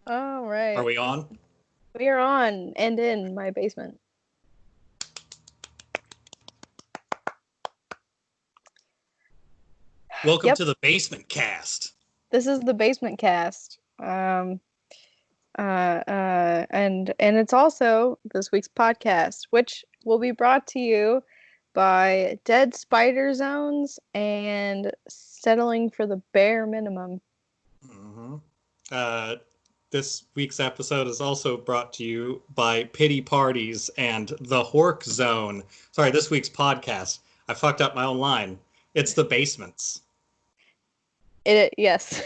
All right. Are we on? We are on and in my basement. Welcome to the Basement Cast. This is the Basement Cast. And it's also this week's podcast, which will be brought to you by Dead Spider Zones and Settling for the Bare Minimum. Mm-hmm. This week's episode is also brought to you by Pity Parties and the HORK Zone. Sorry, this week's podcast. I fucked up my own line. It's the Basements. Yes.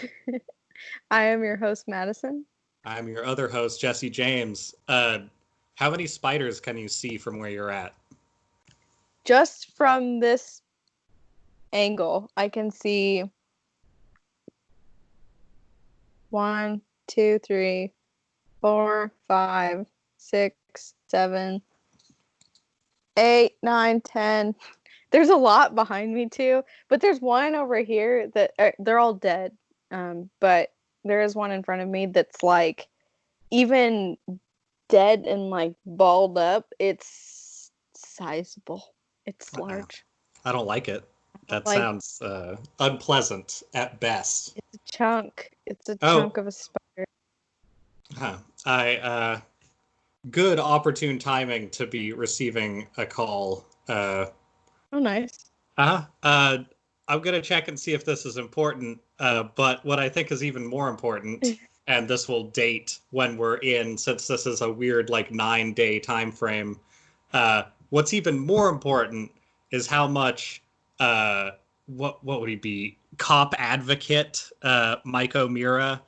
I am your host, Madison. I'm your other host, Jesse James. How many spiders can you see from where you're at? Just from this angle, I can see 1, 2, 3, 4, 5, 6, 7, 8, 9, 10. There's a lot behind me too, but there's one over here that they're all dead. But there is one in front of me that's like even dead and like balled up. It's sizable. It's large. I don't like it. That sounds unpleasant at best. It's a chunk. It's a chunk of a spider. Good opportune timing to be receiving a call. Oh, nice. I'm gonna check and see if this is important. But what I think is even more important, and this will date when we're in, since this is a weird 9-day time frame. What's even more important is how much what would he be? Cop advocate Mike O'Meara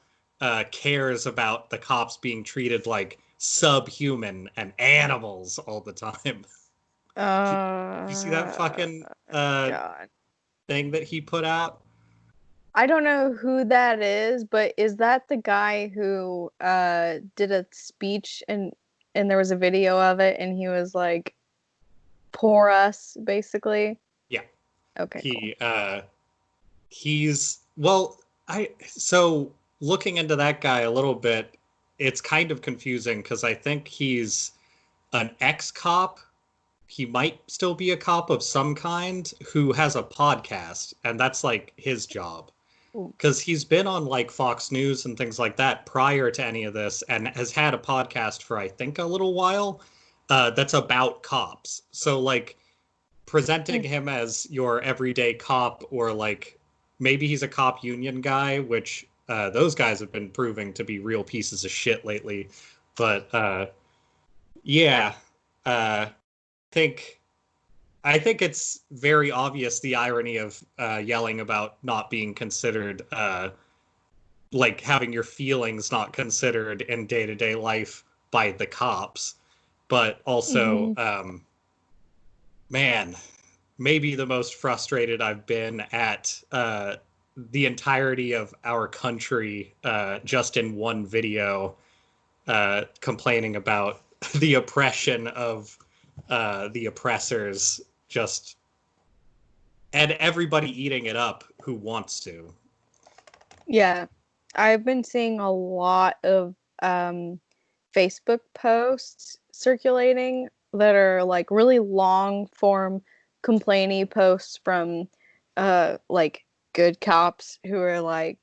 cares about the cops being treated like subhuman and animals all the time. Did you see that fucking thing that he put out? I don't know who that is, but is that the guy who did a speech and there was a video of it and he was like, "Poor us," basically? Yeah. Okay. So looking into that guy a little bit, it's kind of confusing because I think he's an ex-cop. He might still be a cop of some kind who has a podcast, and that's his job. Because he's been on Fox News and things like that prior to any of this and has had a podcast for I think a little while that's about cops. So presenting him as your everyday cop, or maybe he's a cop union guy, which those guys have been proving to be real pieces of shit lately. But I think it's very obvious the irony of yelling about not being considered, having your feelings not considered in day-to-day life by the cops. But also, man, maybe the most frustrated I've been at the entirety of our country just in one video, complaining about the oppression of the oppressors, and everybody eating it up who wants to. Yeah, I've been seeing a lot of Facebook posts circulating that are really long form complainy posts from good cops who are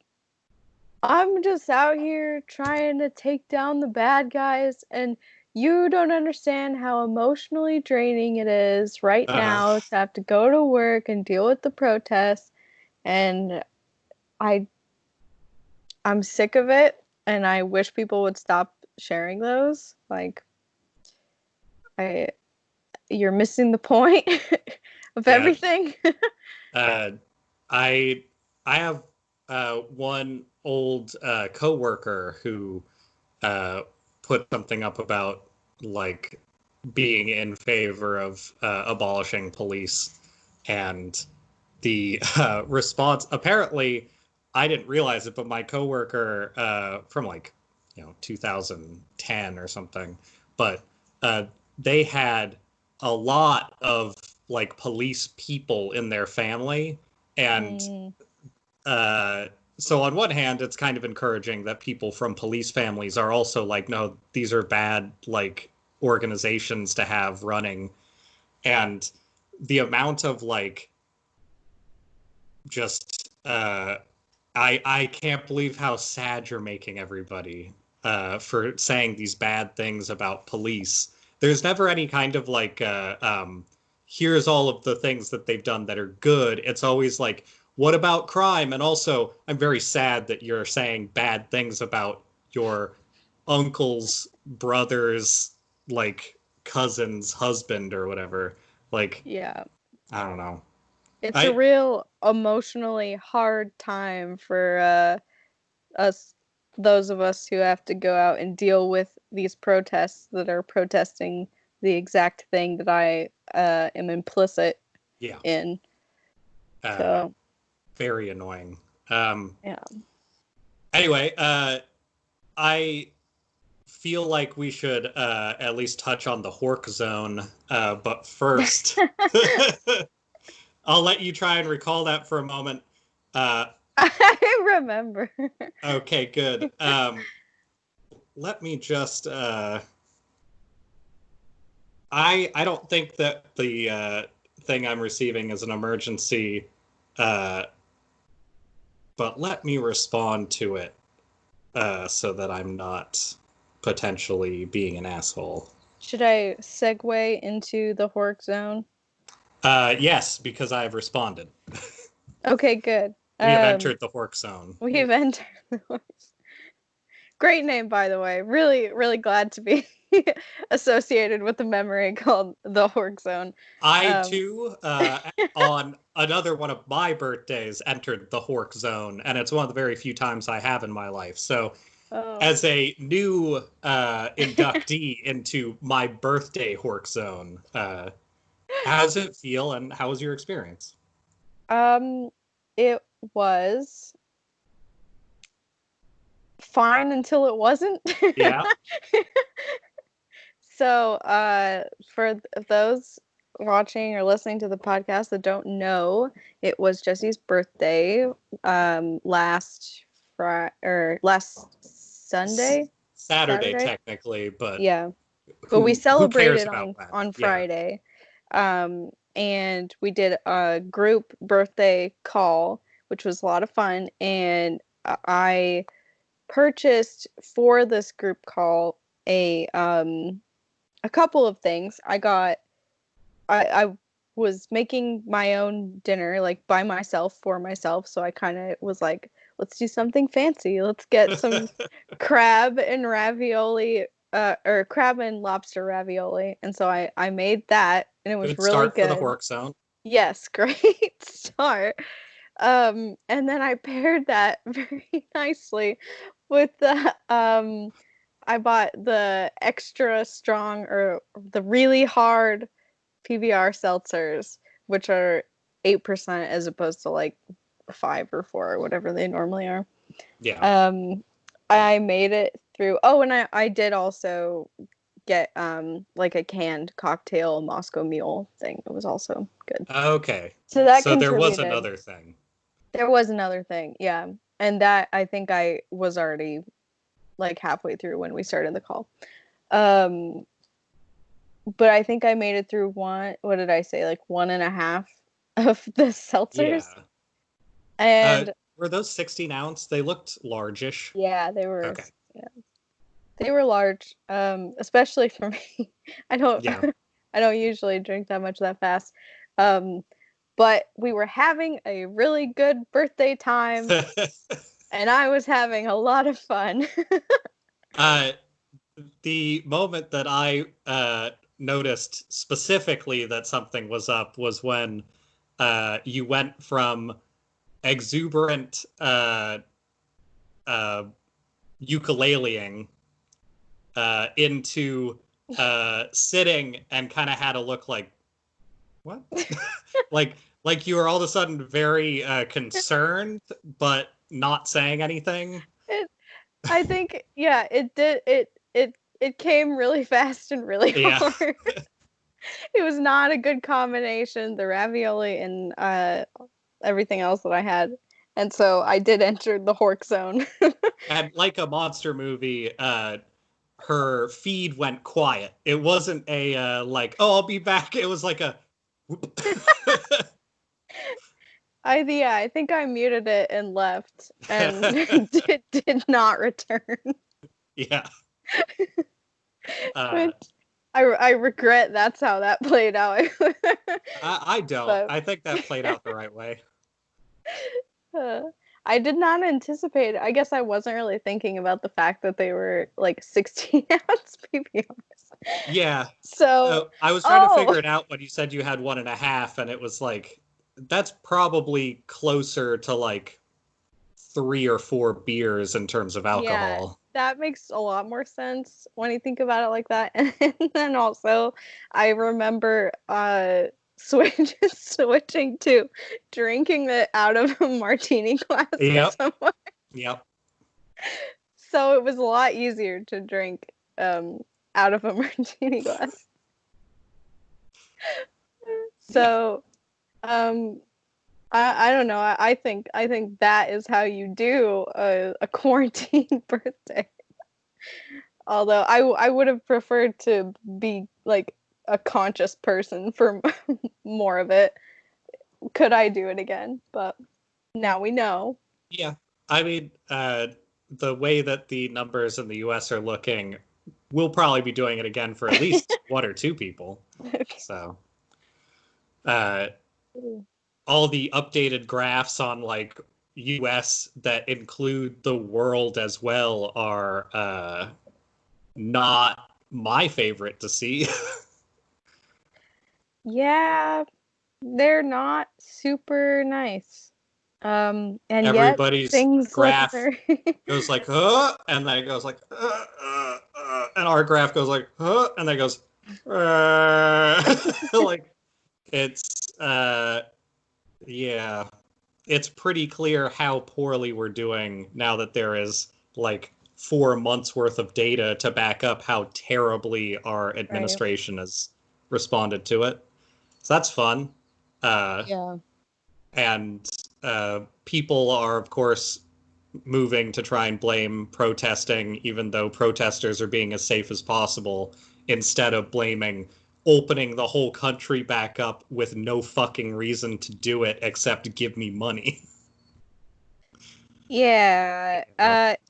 I'm just out here trying to take down the bad guys, and you don't understand how emotionally draining it is right now to have to go to work and deal with the protests. And I'm sick of it, and I wish people would stop sharing those. You're missing the point of everything. I have one old coworker who put something up about being in favor of abolishing police, and the response, apparently I didn't realize it, but my coworker from 2010 or something, but they had a lot of police people in their family, And Mm. so on one hand, it's kind of encouraging that people from police families are also like, no, these are bad like organizations to have running. And the amount of like just I can't believe how sad you're making everybody for saying these bad things about police. There's never any kind of like here's all of the things that they've done that are good. It's always like, what about crime? And also, I'm very sad that you're saying bad things about your uncle's brother's like cousin's husband or whatever. Like, Yeah. I don't know. It's a I real emotionally hard time for us, those of us who have to go out and deal with these protests that are protesting the exact thing that I am implicit yeah, in. uh, So, very annoying. Um, yeah. anyway, I feel like we should at least touch on the HORK Zone, but first, I'll let you try and recall that for a moment. Uh, I remember. okay, good. Let me just. I don't think that the thing I'm receiving is an emergency, uh, but let me respond to it so that I'm not potentially being an asshole. Should I segue into the HORK Zone? Yes, because I've responded. Okay, good. We have entered the HORK Zone. We've entered the HORK. Great name, by the way. Really, really glad to be associated with a memory called the HORK Zone. I too, on another one of my birthdays, entered the HORK Zone, and it's one of the very few times I have in my life. So, Oh. as a new inductee into my birthday HORK Zone, how does it feel, and how was your experience? It was fine until it wasn't. Yeah. So, for those watching or listening to the podcast that don't know, it was Jesse's birthday last Friday or last Sunday. Saturday, Saturday? technically, but Yeah. But we who cares celebrated about that? on Yeah. Friday. And we did a group birthday call, which was a lot of fun. And I purchased for this group call a couple of things. I was making my own dinner like by myself for myself, so I kind of was like, let's do something fancy. Let's get some crab and ravioli or crab and lobster ravioli. And so I made that and it was Good really start for the good. HORK Zone. Yes, great start. And then I paired that very nicely with the I bought the extra strong or the really hard PBR seltzers, which are 8% as opposed to like 5 or 4 or whatever they normally are. Yeah. Um, I made it through. Oh, and I did also get like a canned cocktail Moscow Mule thing. It was also good. Okay. So that So there was contributed. another thing. There was another thing, yeah. And that I think I was already like halfway through when we started the call. Um, but I think I made it through one. What did I say? Like one and a half of the Yeah. seltzers, and Were those 16-ounce? They looked largish. yeah, they were. Okay. Yeah, they were large. Especially for me. I don't. Yeah. I don't usually drink that much that fast. Um, but we were having a really good birthday time, and I was having a lot of fun. uh, the moment that I noticed specifically that something was up was when you went from exuberant uh, ukuleleing into sitting and kind of had a look like, what? like you were all of a sudden very concerned, but not saying anything. It, I think, yeah, it did. It came really fast and really Yeah. hard. It was not a good combination. The ravioli and everything else that I had. And so I did enter the HORK Zone. And like a monster movie, her feed went quiet. It wasn't a like, oh, I'll be back. It was like a whoop. I think I muted it and left and did not return. Yeah. Which I regret that's how that played out. I don't. But, I think that played out the right way. I did not anticipate. I guess I wasn't really thinking about the fact that they were like 16 ounce PPRs. Yeah. So, I was trying to figure it out when you said you had 1.5, and it was like, that's probably closer to like 3 or 4 beers in terms of alcohol. Yeah, that makes a lot more sense when you think about it like that. And then also, I remember switching to drinking it out of a martini glass Yep. somewhere. Yep. So it was a lot easier to drink out of a martini glass. So I don't know. I think that is how you do a quarantine birthday. Although I would have preferred to be like a conscious person for more of it. Could I do it again? But now we know. Yeah. I mean, the way that the numbers in the US are looking, we'll probably be doing it again for at least 1 or 2 people. Okay. So, all the updated graphs on like US that include the world as well are not my favorite to see. Yeah, they're not super nice. And Everybody's yet things graph look very goes like, and then it goes like, and our graph goes like, and then it goes, like, it's, yeah, it's pretty clear how poorly we're doing now that there is like 4 months worth of data to back up how terribly our administration has responded to it. So that's fun. Yeah. And people are, of course, moving to try and blame protesting, even though protesters are being as safe as possible, instead of blaming opening the whole country back up with no fucking reason to do it except give me money. Yeah.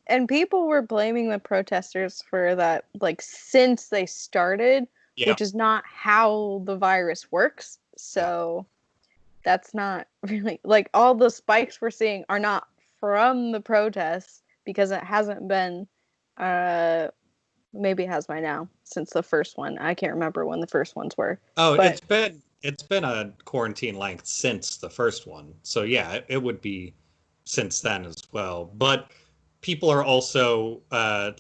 And people were blaming the protesters for that, like, since they started, Yeah. which is not how the virus works. So that's not really, like, all the spikes we're seeing are not from the protests because it hasn't been, maybe it has by now since the first one. I can't remember when the first ones were. Oh, But it's been a quarantine length since the first one. So yeah, it would be since then as well. But people are also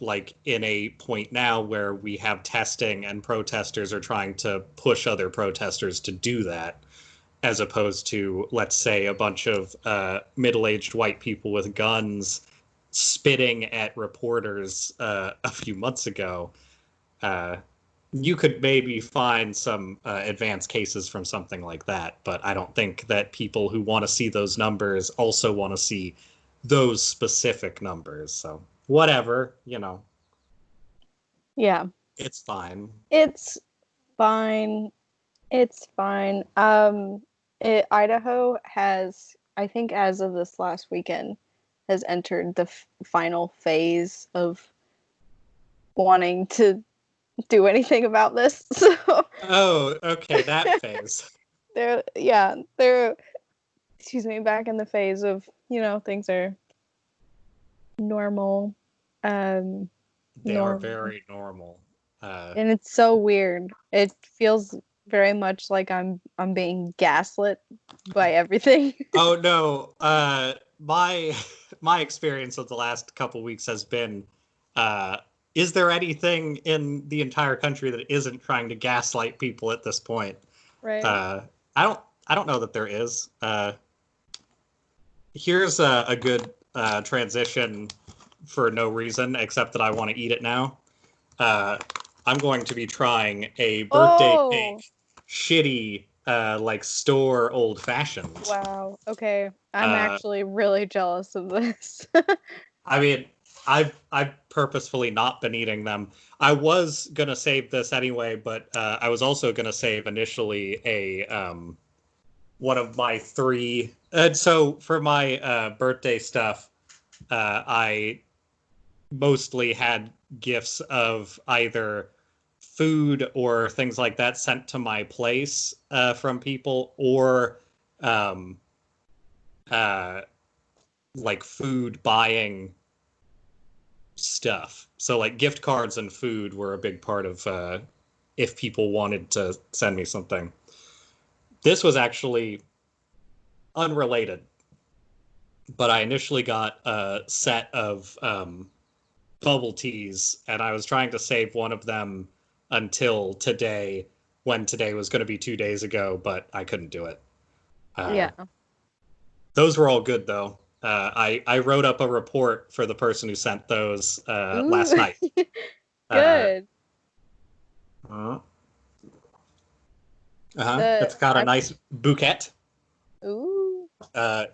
like in a point now where we have testing and protesters are trying to push other protesters to do that, as opposed to, let's say, a bunch of middle-aged white people with guns spitting at reporters a few months ago. You could maybe find some advanced cases from something like that, but I don't think that people who want to see those numbers also want to see those specific numbers. So whatever, yeah, it's fine. it's fine. It's fine. Idaho has, I think, as of this last weekend, has entered the final phase of wanting to do anything about this. So Oh, okay, that phase. they're excuse me, back in the phase of, things are normal. They are Normal. very normal. And it's so weird. It feels very much like I'm being gaslit by everything. Oh no, my my experience of the last couple weeks has been, is there anything in the entire country that isn't trying to gaslight people at this point? Right. I don't know that there is. Here's a good transition for no reason except that I want to eat it now. I'm going to be trying a birthday cake shitty like store old fashions. Wow. Okay. I'm Uh, actually really jealous of this. I mean, I've purposefully not been eating them. I was gonna save this anyway, but I was also gonna save initially a one of my three. So for my birthday stuff, I mostly had gifts of either food or things like that sent to my place from people, or um, uh, like food buying stuff. So like gift cards and food were a big part of if people wanted to send me something. This was actually unrelated, but I initially got a set of bubble teas, and I was trying to save one of them until today, when today was going to be 2 days ago, but I couldn't do it. Uh, Yeah. those were all good though. I wrote up a report for the person who sent those last Ooh. night. Uh, Good. uh, uh-huh. The It's got a I nice bouquet. Ooh. Uh,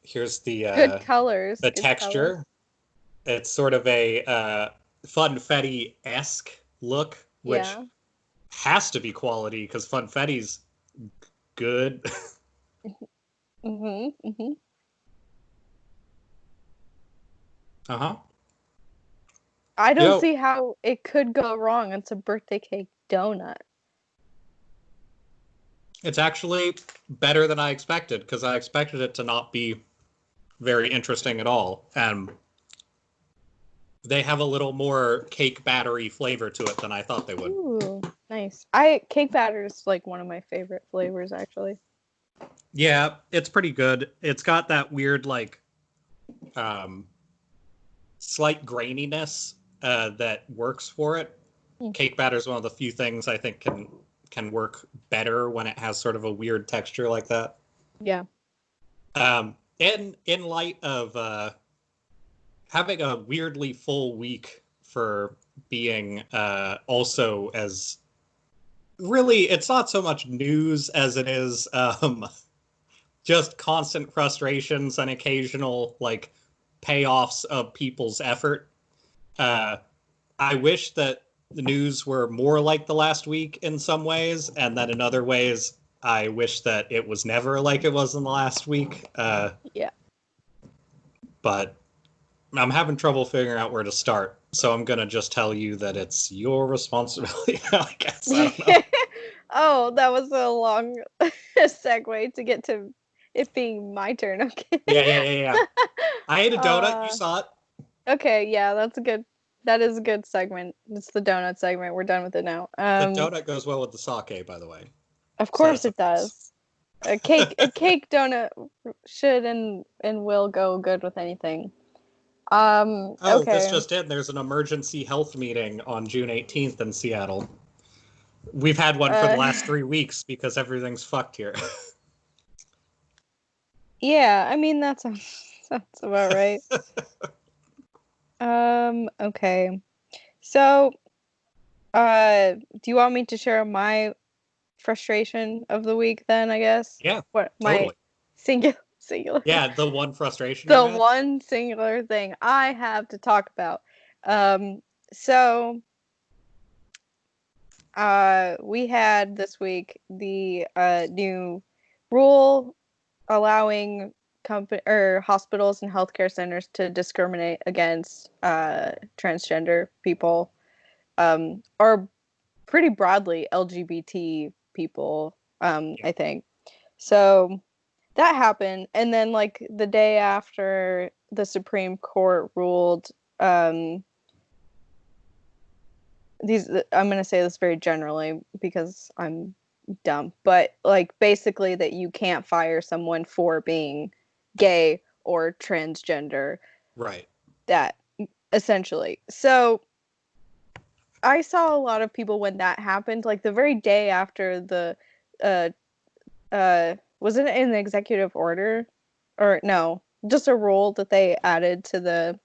here's Good colors. the Good colors. texture. It's sort of a funfetti-esque look, which Yeah. has to be quality because funfetti's good. Mhm. Mhm. Uh-huh. I don't Yo, see how it could go wrong. It's a birthday cake donut. it's actually better than I expected because I expected it to not be very interesting at all. And they have a little more cake battery flavor to it than I thought they would. Ooh, nice. I cake batter is like one of my favorite flavors actually. Yeah, it's pretty good. It's got that weird like um slight graininess that works for it. Mm. Cake batter is one of the few things I think can work better when it has sort of a weird texture like that. Yeah. In light of having a weirdly full week for being also as really, it's not so much news as it is just constant frustrations and occasional like payoffs of people's effort. Uh, I wish that the news were more like the last week in some ways, and that in other ways, I wish that it was never like it was in the last week. Yeah. But I'm having trouble figuring out where to start. So I'm gonna just tell you that it's your responsibility. I guess I don't know. Oh, that was a long segue to get to it being my turn. Okay. Yeah. I ate a donut. You uh, saw it. okay, yeah, that's a good. That is a good segment. It's the donut segment. We're done with it now. The donut goes well with the sake, by the way. Of So course that's a it plus. does. A cake donut should and will go good with anything. Oh, this Okay. just in. There's an emergency health meeting on June 18th in Seattle. We've had one for the Uh, last 3 weeks because everything's fucked here. yeah, I mean that sounds about right. Okay. So, do you want me to share my frustration of the week then, I guess? Yeah, What my totally. singular Yeah, the one frustration you the had. one singular thing I have to talk about. Um, so we had this week the new rule allowing company or hospitals and healthcare centers to discriminate against transgender people, or pretty broadly LGBT people, Yeah. I think. So that happened, and then like the day after the Supreme Court ruled, um, these I'm going to say this very generally because I'm dumb, but like basically that you can't fire someone for being gay or transgender, Right. that essentially. So I saw a lot of people when that happened, like the very day after the uh was it an executive order, or no, just a rule that they added to the,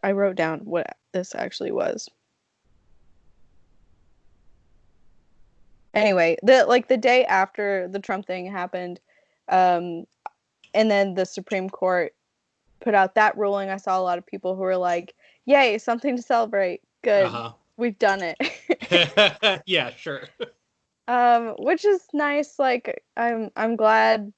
I wrote down what this actually was. Anyway, the day after the Trump thing happened, um, and then the Supreme Court put out that ruling, I saw a lot of people who were like, "Yay, something to celebrate! Good, Uh-huh. we've done it." Yeah, sure. Which is nice. Like, I'm glad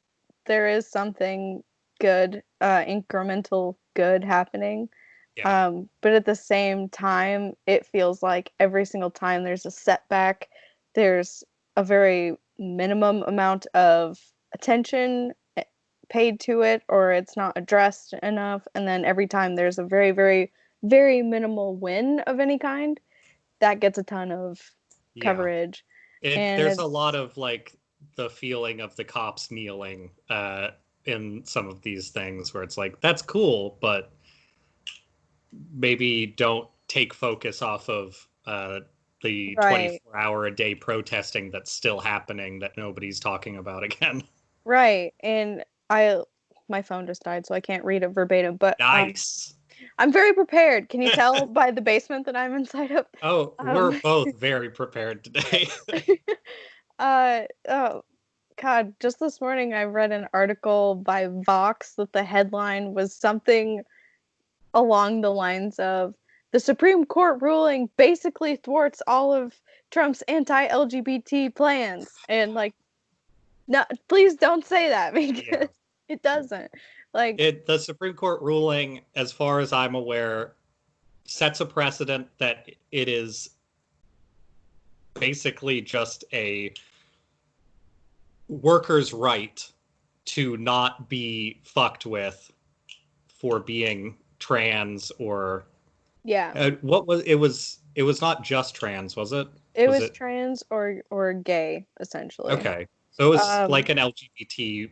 there is something good, incremental good happening. Yeah. But at the same time, it feels like every single time there's a setback, there's a very minimum amount of attention paid to it, or it's not addressed enough. And then every time there's a very, very, very minimal win of any kind, that gets a ton of Yeah. coverage. It And there's a it's, lot of like the feeling of the cops kneeling in some of these things where it's like that's cool, but maybe don't take focus off of the right, 24-hour a day protesting that's still happening that nobody's talking about again. right. And my phone just died, so I can't read it verbatim, but Nice. I'm very prepared. Can you tell by the basement that I'm inside of? Oh, we're Um, both very prepared today. oh God, just this morning I read an article by Vox that the headline was something along the lines of the Supreme Court ruling basically thwarts all of Trump's anti-LGBT plans. And like, no, please don't say that Yeah. because it doesn't. Like, The Supreme Court ruling, as far as I'm aware, sets a precedent that it is basically just a worker's right to not be fucked with for being trans or yeah, what was not just trans, was it? it Was was it trans or gay essentially. okay? So it was Um, like an LGBT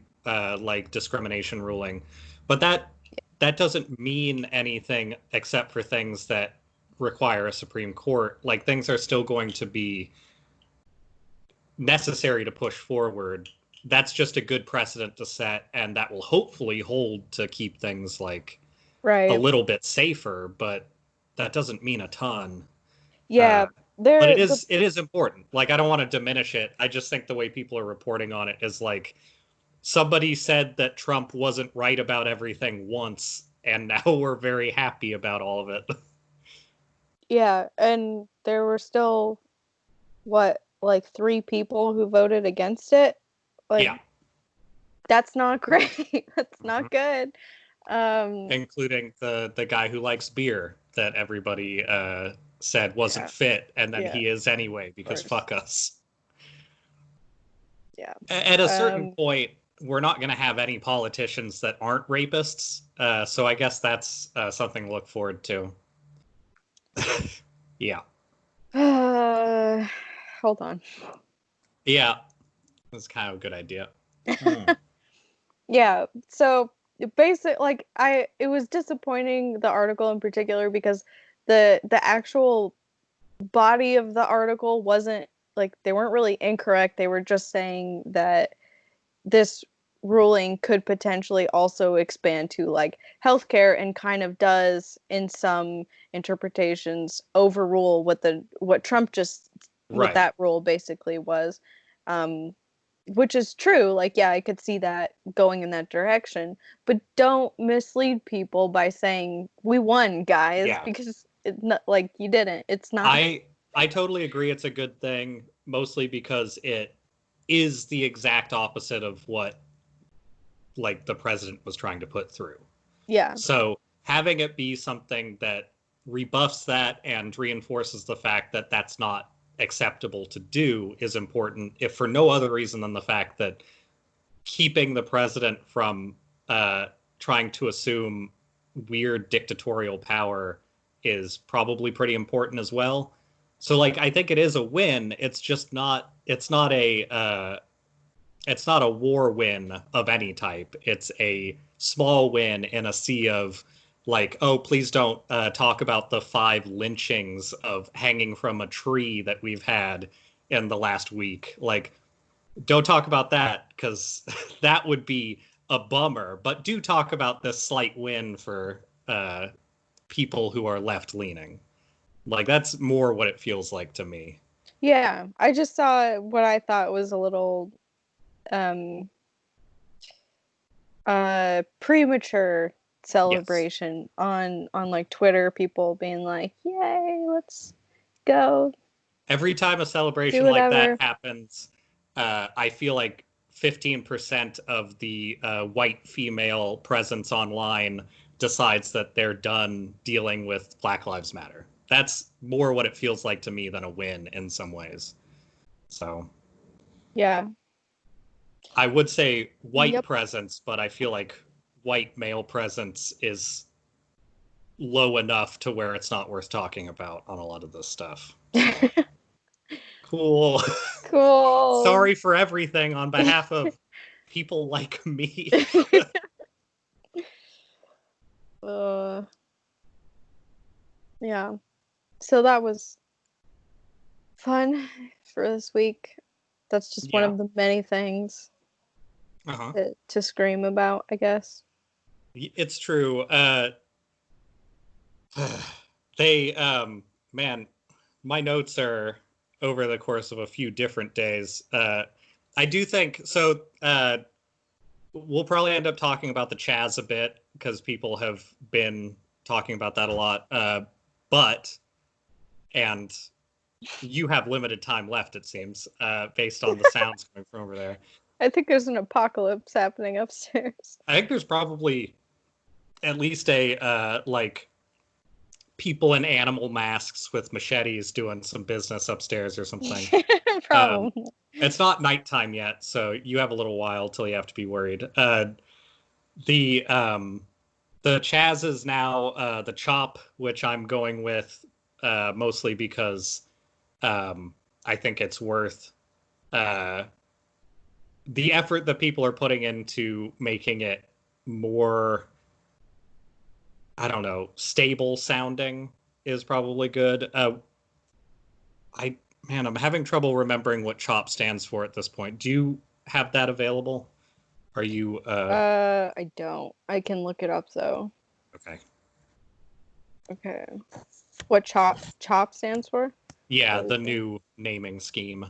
like discrimination ruling, but that doesn't mean anything except for things that require a Supreme Court. Like things are still going to be necessary to push forward. That's just a good precedent to set, and that will hopefully hold to keep things like a right. little bit safer, but that doesn't mean a ton. Uh, Yeah, but there the it is important. Like I don't want to diminish it. I just think the way people are reporting on it is like somebody said that Trump wasn't right about everything once, and now we're very happy about all of it. yeah, and there were still what, like three people who voted against it. Like, Yeah. that's not great. That's Mhm. not good. Um, Including the guy who likes beer that everybody said wasn't yeah, fit, and then yeah, he is anyway of because course. fuck us. Yeah. At a certain Um, point, we're not going to have any politicians that aren't rapists. So I guess that's something to look forward to. Yeah. hold on. Yeah. That's kind of a good idea. Hmm. Yeah, so basic like I it was disappointing, the article in particular, because the actual body of the article wasn't like, they weren't really incorrect. They were just saying that this ruling could potentially also expand to like healthcare, and kind of does in some interpretations overrule what Trump just, what Right. that rule basically was. Um, which is true. Like, yeah, I could see that going in that direction, but don't mislead people by saying we won, guys, Yeah. because it's not like you didn't. It's not. I I totally agree it's a good thing, mostly because it is the exact opposite of what like the president was trying to put through. Yeah, So having it be something that rebuffs that and reinforces the fact that that's not acceptable to do is important, if for no other reason than the fact that keeping the president from trying to assume weird dictatorial power is probably pretty important as well. So like I think it is a win. It's just not it's not a war win of any type. It's a small win in a sea of like, oh, please don't talk about the 5 lynchings of hanging from a tree that we've had in the last week. Like, don't talk about that because that would be a bummer. But do talk about this slight win for people who are left leaning. Like, that's more what it feels like to me. Yeah, I just saw what I thought was a little um premature Yes. celebration on like Twitter, people being like, "Yay, let's go Every time a do celebration like that whatever." happens, I feel like 15% of the white female presence online decides that they're done dealing with Black Lives Matter. That's more what it feels like to me than a win in some ways. So Yeah. I would say white Yep. presence, but I feel like white male presence is low enough to where it's not worth talking about on a lot of this stuff. So cool. Cool. Sorry for everything on behalf of people like me. uh, yeah. So that was fun for this week. That's just one Yeah. of the many things Uh-huh. to scream about, I guess. It's true. They man, my notes are over the course of a few different days. I do think so. We'll probably end up talking about the Chaz a bit because people have been talking about that a lot. But and you have limited time left, it seems, based on the sounds coming from over there. I think there's an apocalypse happening upstairs. I think there's probably at least a like people in animal masks with machetes doing some business upstairs or something. Um, Probably. it's not nighttime yet, so you have a little while till you have to be worried. The the Chaz is now the Chop, which I'm going with mostly because I think it's worth uh, the effort that people are putting into making it more, I don't know, stable sounding is probably good. I man, I'm having trouble remembering what CHOP stands for at this point. Do you have that available? Are you I don't. I can look it up though. okay? Okay. What chop stands for? Yeah, What is the it? new naming scheme.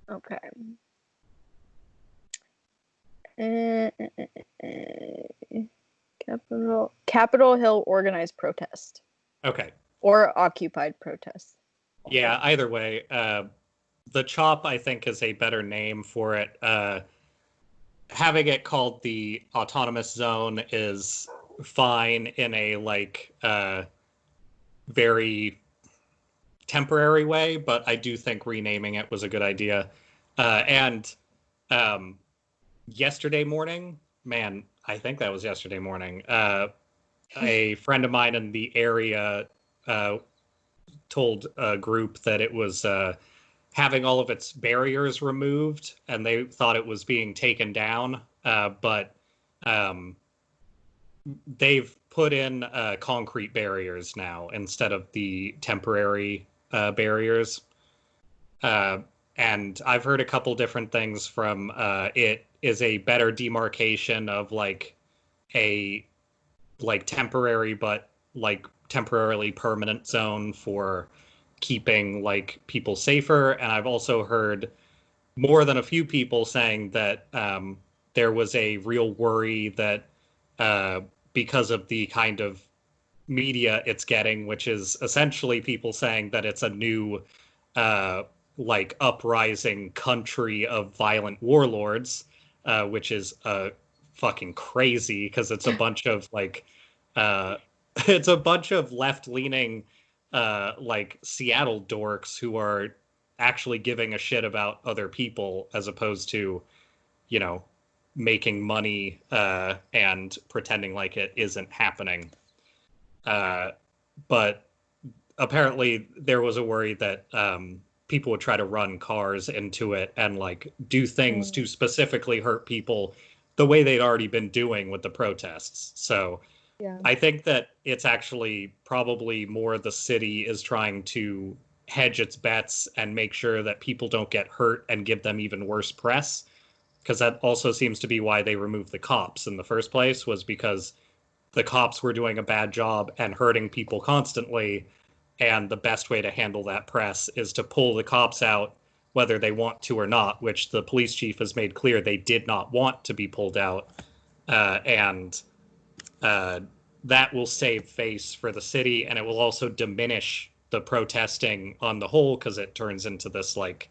Okay. Capitol Hill organized protest Okay. or occupied protest. Yeah, either way, the CHOP I think is a better name for it. Having it called the autonomous zone is fine in a like very temporary way, but I do think renaming it was a good idea. And um, yesterday morning, man, I think that was yesterday morning. A friend of mine in the area uh, told a group that it was having all of its barriers removed, and they thought it was being taken down. But um, they've put in concrete barriers now instead of the temporary barriers. Uh, and I've heard a couple different things from it is a better demarcation of a like temporary but like temporarily permanent zone for keeping like people safer. And I've also heard more than a few people saying that there was a real worry that uh, because of the kind of media it's getting, which is essentially people saying that it's a new uh, like uprising country of violent warlords, which is fucking crazy because it's a bunch of like uh, it's a bunch of left leaning like Seattle dorks who are actually giving a shit about other people as opposed to, you know, making money and pretending like it isn't happening. Uh, but apparently there was a worry that people would try to run cars into it and like do things Mm, to specifically hurt people the way they'd already been doing with the protests. So yeah. I think that it's actually probably more the city is trying to hedge its bets and make sure that people don't get hurt and give them even worse press. Because that also seems to be why they removed the cops in the first place, was because the cops were doing a bad job and hurting people constantly. And the best way to handle that press is to pull the cops out, whether they want to or not, which the police chief has made clear they did not want to be pulled out. And that will save face for the city, and it will also diminish the protesting on the whole, because it turns into this like,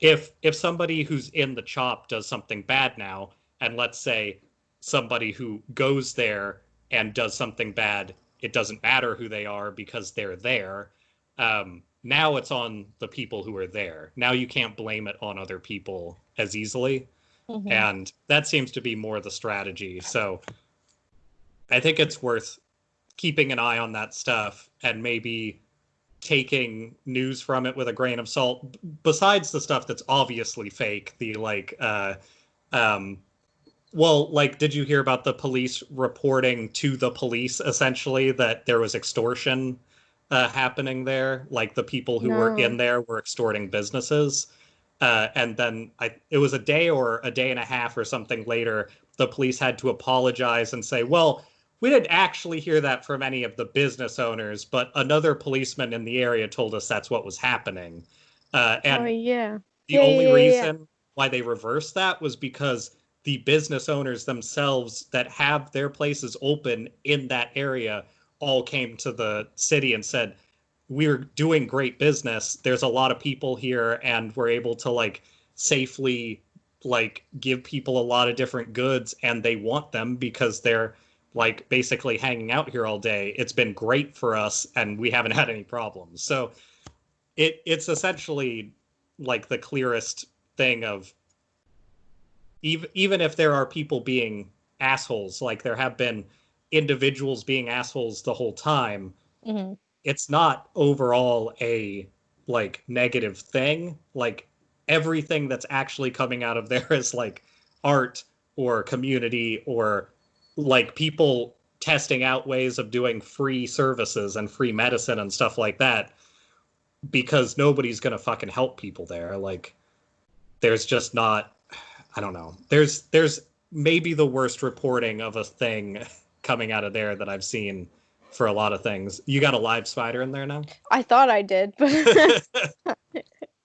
if somebody who's in the CHOP does something bad now, and let's say somebody who goes there and does something bad, it doesn't matter who they are because they're there. Now it's on the people who are there. Now you can't blame it on other people as easily. Mm-hmm. And that seems to be more the strategy. So I think it's worth keeping an eye on that stuff and maybe taking news from it with a grain of salt, besides the stuff that's obviously fake. The like well, like, did you hear about the police reporting to the police essentially that there was extortion happening there? Like, the people who were in there were extorting businesses. And then it was a day or a day and a half or something later, the police had to apologize and say, well, we didn't actually hear that from any of the business owners, but another policeman in the area told us that's what was happening. And the only reason why they reversed that was because the business owners themselves that have their places open in that area all came to the city and said, we're doing great business. There's a lot of people here, and we're able to like safely like give people a lot of different goods, and they want them because they're like basically hanging out here all day. It's been great for us, and we haven't had any problems. So it's essentially like the clearest thing of, even if there are people being assholes, like there have been individuals being assholes the whole time, Mm-hmm. it's not overall a like negative thing. Like, everything that's actually coming out of there is like art or community or like people testing out ways of doing free services and free medicine and stuff like that, because nobody's gonna fucking help people there. Like, there's just not, I don't know. There's maybe the worst reporting of a thing coming out of there that I've seen for a lot of things. You got a live spider in there now? I thought I did, but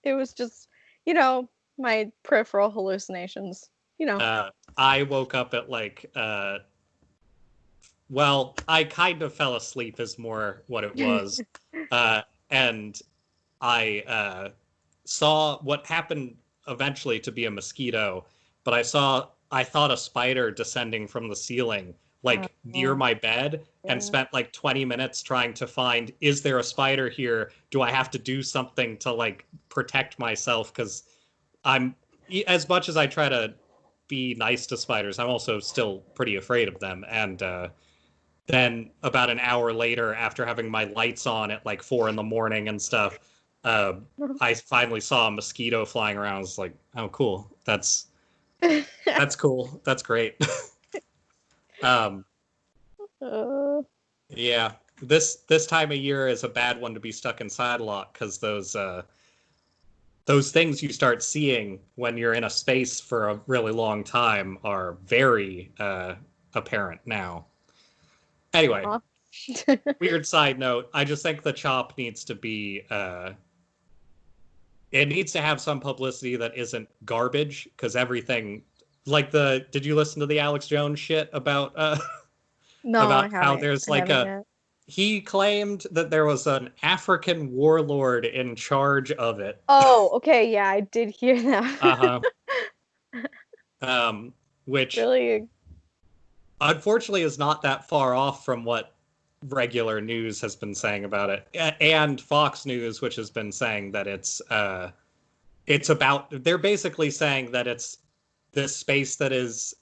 it was just, my peripheral hallucinations. I woke up at like, well, I kind of fell asleep is more what it was. And I saw what happened eventually to be a mosquito, but I thought a spider descending from the ceiling, like near my bed, and spent like 20 minutes trying to find, is there a spider here? Do I have to do something to like protect myself? Because as much as I try to be nice to spiders, I'm also still pretty afraid of them. And then about an hour later, after having my lights on at like 4 a.m. and stuff, I finally saw a mosquito flying around. I was like, oh, cool. That's cool. That's great. Yeah, this time of year is a bad one to be stuck inside a lot, because those things you start seeing when you're in a space for a really long time are very apparent now. Anyway, weird side note. I just think the CHOP needs to be it needs to have some publicity that isn't garbage, because everything like did you listen to the Alex Jones shit about No, about how there's like he claimed that there was an African warlord in charge of it. Oh, okay, yeah, I did hear that. Which really, unfortunately is not that far off from what regular news has been saying about it, and Fox News, which has been saying that it's about, they're basically saying that it's this space that is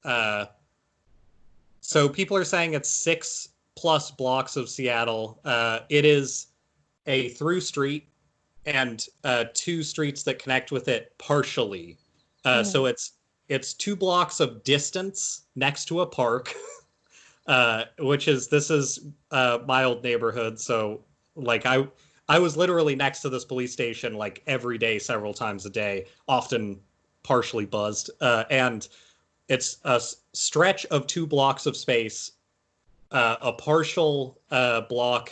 so people are saying it's 6+ blocks of Seattle. It is a through street and 2 streets that connect with it partially. So it's 2 blocks of distance next to a park. This is my old neighborhood. So like I was literally next to this police station like every day, several times a day, often partially buzzed. And it's a stretch of 2 blocks of space a partial block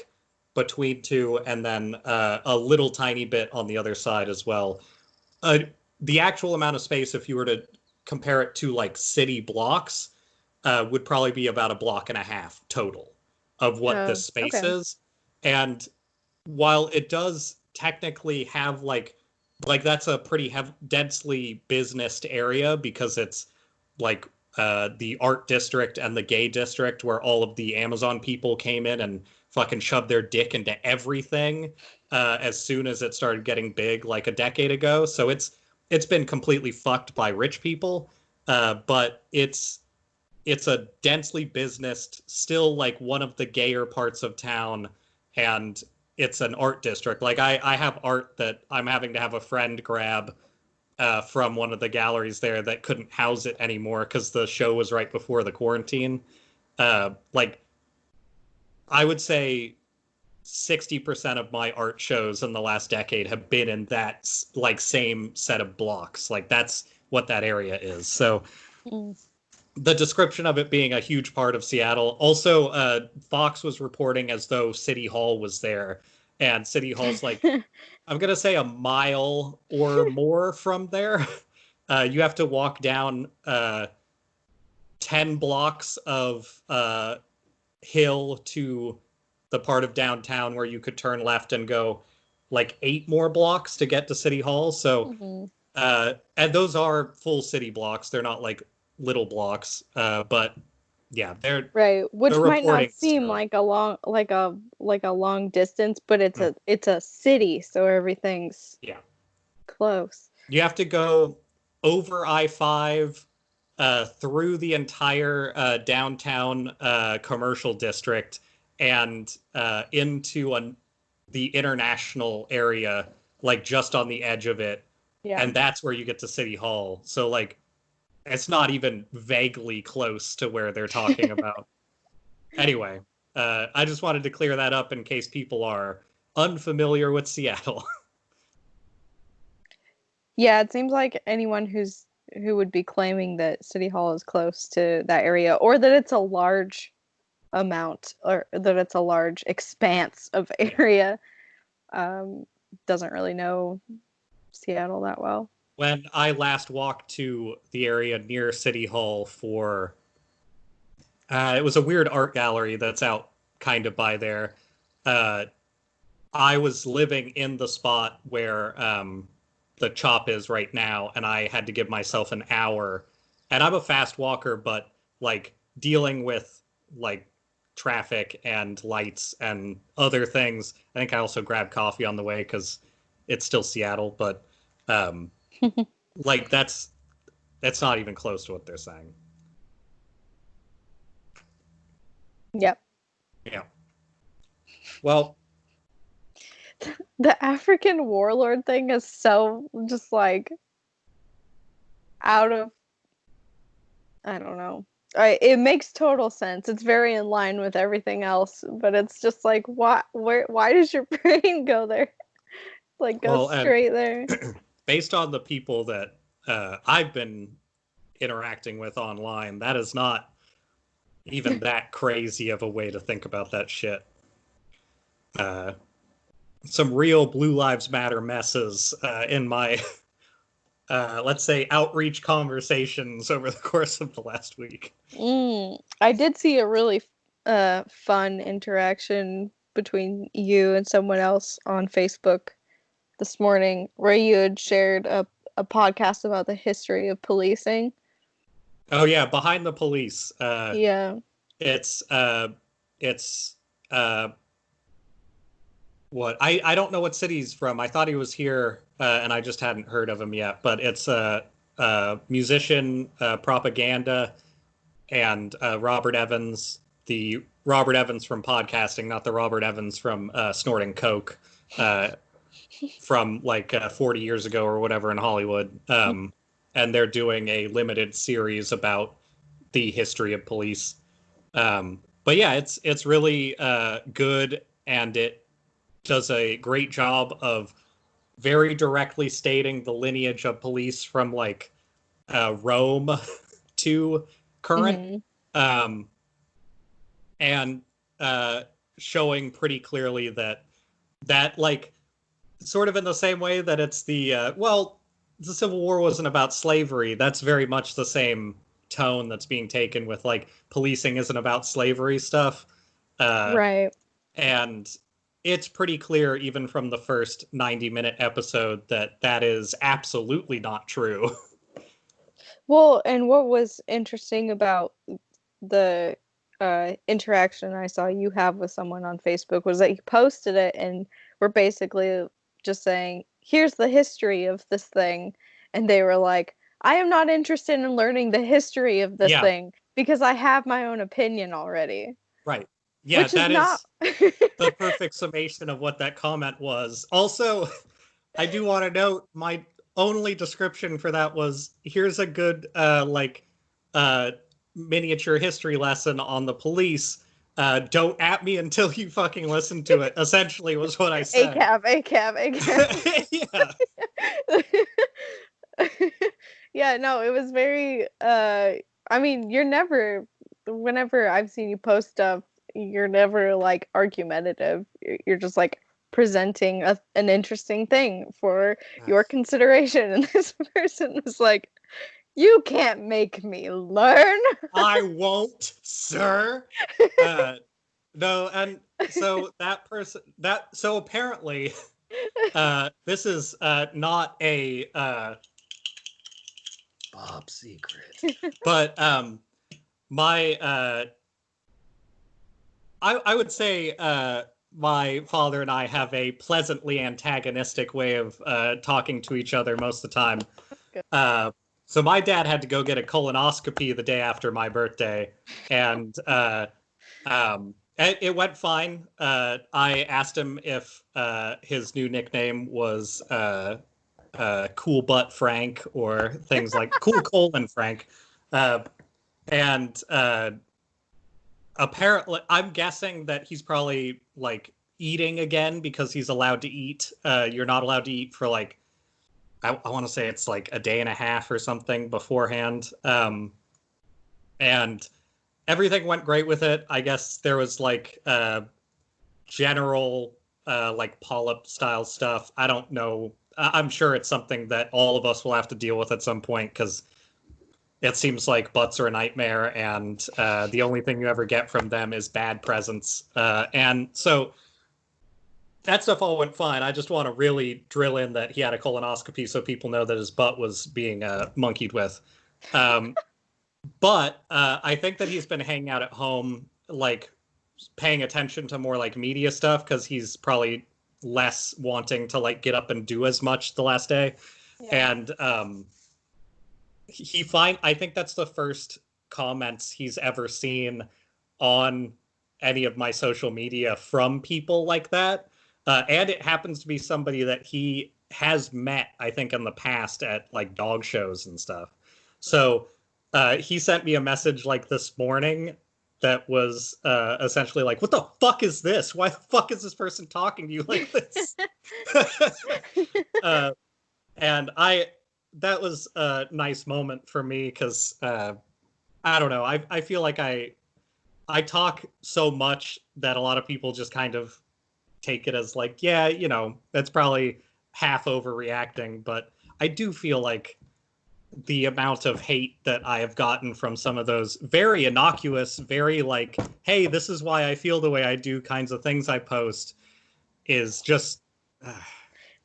between two, and then a little tiny bit on the other side as well. Uh, the actual amount of space, if you were to compare it to like city blocks, would probably be about a block and a half total of what this space Okay. is. And while it does technically have like that's a pretty densely businessed area because it's like the art district and the gay district where all of the Amazon people came in and fucking shoved their dick into everything as soon as it started getting big like a decade ago. So it's been completely fucked by rich people, but it's a densely businessed, still like one of the gayer parts of town, and it's an art district. Like I have art that I'm having to have a friend grab from one of the galleries there that couldn't house it anymore because the show was right before the quarantine. Like I would say 60% of my art shows in the last decade have been in that like same set of blocks. Like that's what that area is. So Mm. the description of it being a huge part of Seattle. Also, Fox was reporting as though City Hall was there, and City Hall's like, I'm gonna say a mile or more from there. You have to walk down 10 blocks of hill to the part of downtown where you could turn left and go like 8 more blocks to get to City Hall. So, Mhm. and those are full city blocks. They're not like little blocks. But yeah, Right, the which might not reporting is seem terrible. like a long distance, but Mm, it's a city, so everything's yeah, close. you have to go over I-5, through the entire downtown commercial district and into the international area, like just on the edge of it, Yeah. and that's where you get to City Hall. So like it's not even vaguely close to where they're talking about. Anyway, I just wanted to clear that up in case people are unfamiliar with Seattle. Yeah, it seems like anyone who would be claiming that City Hall is close to that area or that it's a large amount or that it's a large expanse of Yeah. area um, doesn't really know Seattle that well. When I last walked to the area near City Hall for, it was a weird art gallery that's out kind of by there. Uh, I was living in the spot where the chop is right now, and I had to give myself an hour. And I'm a fast walker, but like dealing with like traffic and lights and other things. I think I also grabbed coffee on the way because it's still Seattle, but um, like that's not even close to what they're saying. Yep. Yeah. Well, The African warlord thing is so just like out of I don't know. It makes total sense. It's very in line with everything else, but it's just like, why does your brain go there? Like, go and straight there. based on the people that I've been interacting with online, that is not even that crazy of a way to think about that shit. Uh, some real Blue Lives Matter messes in my, let's say, outreach conversations over the course of the last week. I did see a really fun interaction between you and someone else on Facebook this morning where you had shared a podcast about the history of policing. Oh yeah, Behind the Police. Yeah. It's uh, it's uh, what I don't know what city he's from. I thought he was here, and I just hadn't heard of him yet. But it's musician, propaganda, and Robert Evans, the Robert Evans from podcasting, not the Robert Evans from snorting coke uh, from like 40 years ago or whatever in Hollywood. And they're doing a limited series about the history of police. But yeah, it's really good, and it does a great job of very directly stating the lineage of police from like Rome to current. Hmm. Um, and showing pretty clearly that like sort of in the same way that it's the the Civil War wasn't about slavery. That's very much the same tone that's being taken with like policing isn't about slavery stuff. Right. And it's pretty clear even from the first 90-minute episode that that is absolutely not true. Well, and what was interesting about the interaction I saw you have with someone on Facebook was that you posted it and were basically just saying, here's the history of this thing. And they were like, I am not interested in learning the history of this Yeah, thing because I have my own opinion already. right. Yeah, Which is that not. is the perfect summation of what that comment was. Also, I do want to note my only description for that was here's a good uh miniature history lesson on the police. Don't at me until you fucking listen to it. Essentially was what I said. ACAB, ACAB, Yeah. ACAB. Yeah, no, it was very I mean, you're never whenever I've seen you post stuff, you're never like argumentative. You're just like presenting an interesting thing for your consideration. And this person was like, "You can't make me learn." I won't, sir. No, and so that person that so apparently this is not a Bob secret. But my I would say my father and I have a pleasantly antagonistic way of talking to each other most of the time. So my dad had to go get a colonoscopy the day after my birthday, and it went fine. I asked him if his new nickname was Cool Butt Frank or things like Cool Colon Frank. And apparently, I'm guessing that he's probably like eating again because he's allowed to eat. You're not allowed to eat for like, I want to say it's like a day and a half or something beforehand. And everything went great with it. I guess there was like general like polyp style stuff. I don't know. I'm sure it's something that all of us will have to deal with at some point because it seems like butts are a nightmare, and the only thing you ever get from them is bad presents. And so that stuff all went fine. I just want to really drill in that he had a colonoscopy so people know that his butt was being monkeyed with. But I think that he's been hanging out at home, like paying attention to more like media stuff because he's probably less wanting to like get up and do as much the last day. Yeah. And I think that's the first comments he's ever seen on any of my social media from people like that. And it happens to be somebody that he has met, I think, in the past at like dog shows and stuff. So he sent me a message like this morning that was essentially like, what the fuck is this? Why the fuck is this person talking to you like this? And that was a nice moment for me because I don't know. I feel like I talk so much that a lot of people just kind of take it as like, yeah, you know, that's probably half overreacting. But I do feel like the amount of hate that I have gotten from some of those very innocuous, very like, hey, this is why I feel the way I do kinds of things I post is just.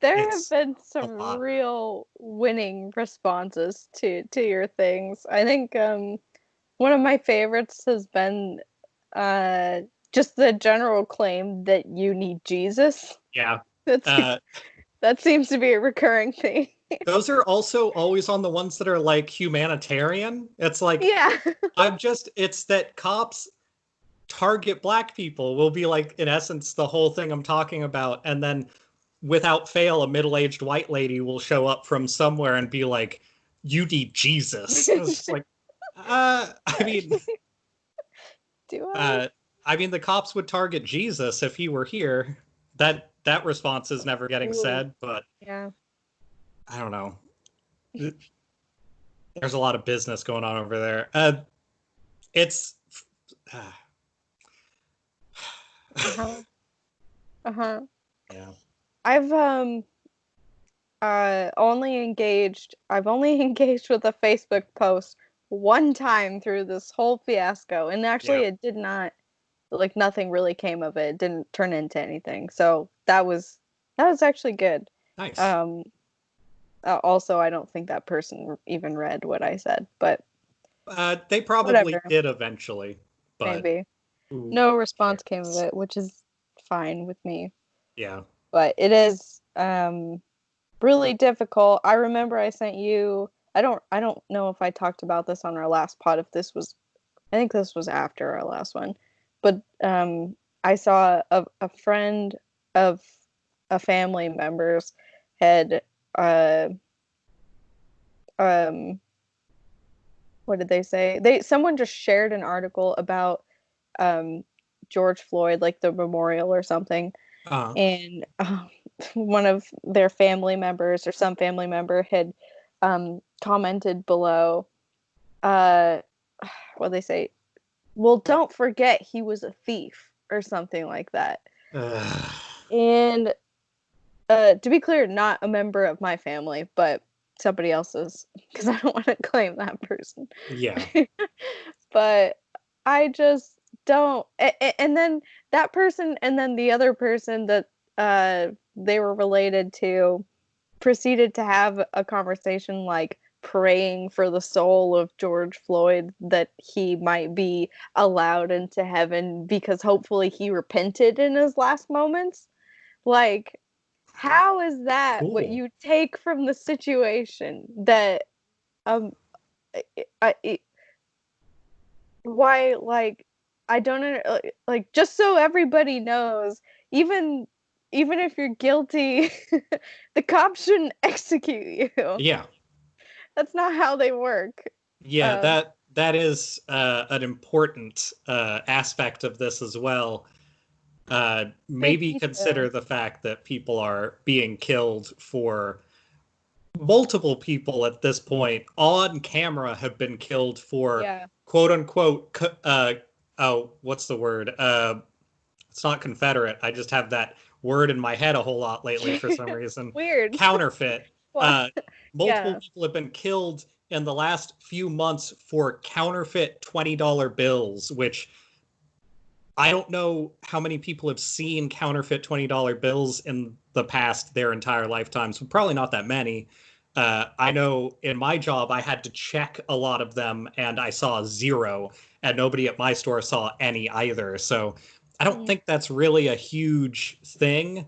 There have been some real winning responses to your things. I think one of my favorites has been just the general claim that you need Jesus. Yeah. That seems to be a recurring theme. Those are also always on the ones that are like humanitarian. It's like, yeah. It's that cops target black people will be like, in essence, the whole thing I'm talking about. And then without fail, a middle-aged white lady will show up from somewhere and be like, you need Jesus. It's just like, I mean, do I? I mean, the cops would target Jesus if he were here. That response is never getting said, but yeah, I don't know. There's a lot of business going on over there. It's Uh-huh. Uh-huh. Yeah. I've I've only engaged with a Facebook post one time through this whole fiasco, and Yeah. actually it did not, like, nothing really came of it. It didn't turn into anything. So that was actually good. Nice. Um Also, I don't think that person even read what I said, but They probably whatever, did eventually, but maybe. who No response came of cares? it, which is fine with me. Yeah. But it is really difficult. I remember I sent you, I don't know if I talked about this on our last pod, if this was, I think this was after our last one. But I saw a friend of a family member's had uh um what did they say? Someone just shared an article about um George Floyd, like the memorial or something, Uh, and one of their family members or some family member had commented below, uh, what they say? Well, don't forget he was a thief or something like that. uh, And to be clear, not a member of my family, but somebody else's, because I don't want to claim that person. yeah. But I just don't. And then that person, and then the other person that they were related to, proceeded to have a conversation like praying for the soul of George Floyd, that he might be allowed into heaven because hopefully he repented in his last moments. Like, how is that what Cool. you take from the situation? That um I why, like, I don't like, just so everybody knows, even even if you're guilty, the cops shouldn't execute you. Yeah. That's not how they work. Yeah, Um, that is an important aspect of this as well. Big Maybe consider detail. the fact that people are being killed for multiple people at this point on camera have been killed for Yeah. quote unquote oh, what's the word? It's not Confederate. I just have that word in my head a whole lot lately for some reason. Weird. Counterfeit. What? Uh, Multiple Yeah. people have been killed in the last few months for counterfeit $20 bills, which I don't know how many people have seen counterfeit $20 bills in the past their entire lifetimes. Probably not that many. I know in my job, I had to check a lot of them and I saw zero, and nobody at my store saw any either. So I don't Mm. think that's really a huge thing.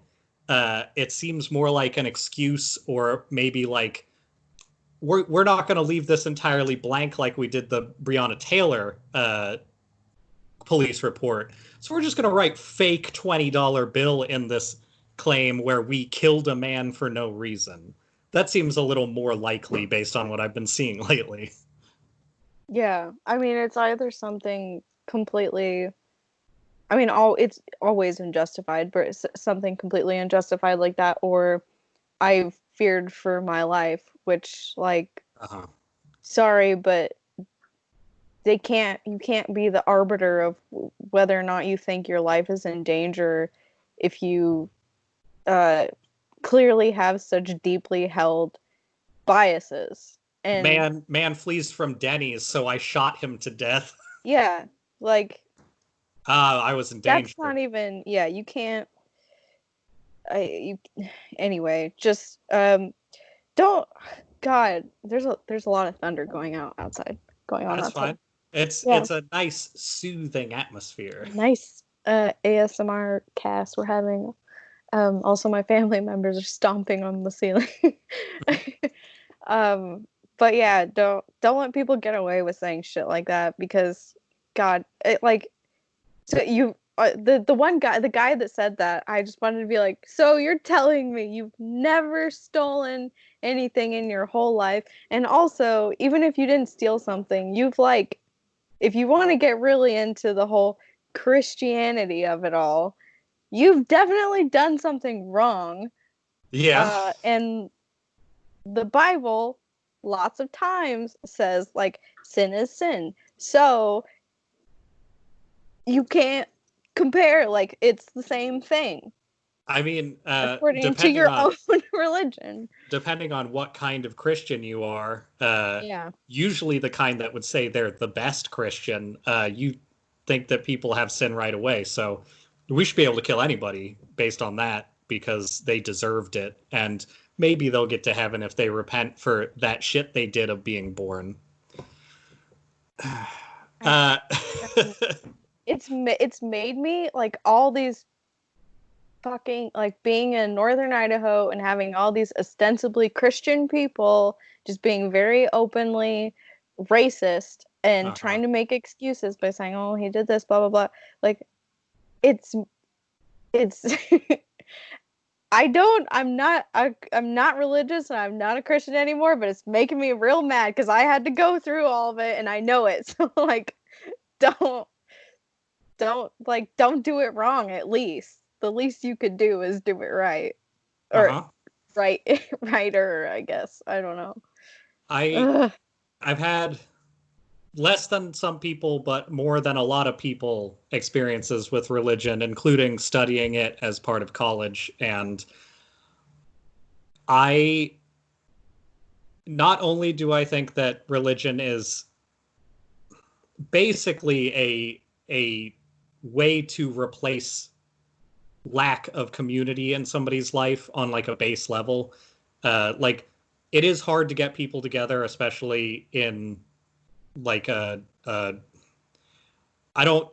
It seems more like an excuse, or maybe like we're not going to leave this entirely blank like we did the Breonna Taylor police report. So we're just going to write fake $20 bill in this claim where we killed a man for no reason. That seems a little more likely based on what I've been seeing lately. Yeah. I mean, it's either something completely, I mean, all it's always unjustified, but it's something completely unjustified like that, or I feared for my life, which, like, Uh-huh. sorry, but you can't be the arbiter of whether or not you think your life is in danger if you uh clearly have such deeply held biases. And Man flees from Denny's, so I shot him to death. yeah, like, Ah, I was in that's danger. not even, yeah, you can't, I you anyway, just don't, God, there's a lot of thunder going on That's outside. fine. It's Yeah. it's a nice soothing atmosphere. Nice ASMR cast we're having. Also, my family members are stomping on the ceiling. um, but yeah, don't let people get away with saying shit like that, because, God, like, so you, the one guy, the guy that said that, I just wanted to be like, so you're telling me you've never stolen anything in your whole life, and also, even if you didn't steal something, you've, like, if you want to get really into the whole Christianity of it all, you've definitely done something wrong. Yeah. And the Bible, lots of times, says, like, sin is sin. So you can't compare. Like, it's the same thing I mean, according to your own religion. depending on what kind of Christian you are, Yeah. usually the kind that would say they're the best Christian, you think that people have sin right away. So we should be able to kill anybody based on that because they deserved it. And maybe they'll get to heaven if they repent for that shit they did of being born. uh, It's made me like all these fucking like being in northern Idaho and having all these ostensibly Christian people just being very openly racist and uh-huh. trying to make excuses by saying, "Oh, he did this, blah blah blah." Like it's I'm not religious and I'm not a Christian anymore, but it's making me real mad because I had to go through all of it and I know it. So like don't don't do it wrong. At least the least you could do is do it right, or Uh-huh. right righter, I guess. I don't know. I Ugh. I've had less than some people, but more than a lot of people experiences with religion, including studying it as part of college. And I not only do I think that religion is basically a way to replace lack of community in somebody's life on like a base level. Like it is hard to get people together, especially in like a I don't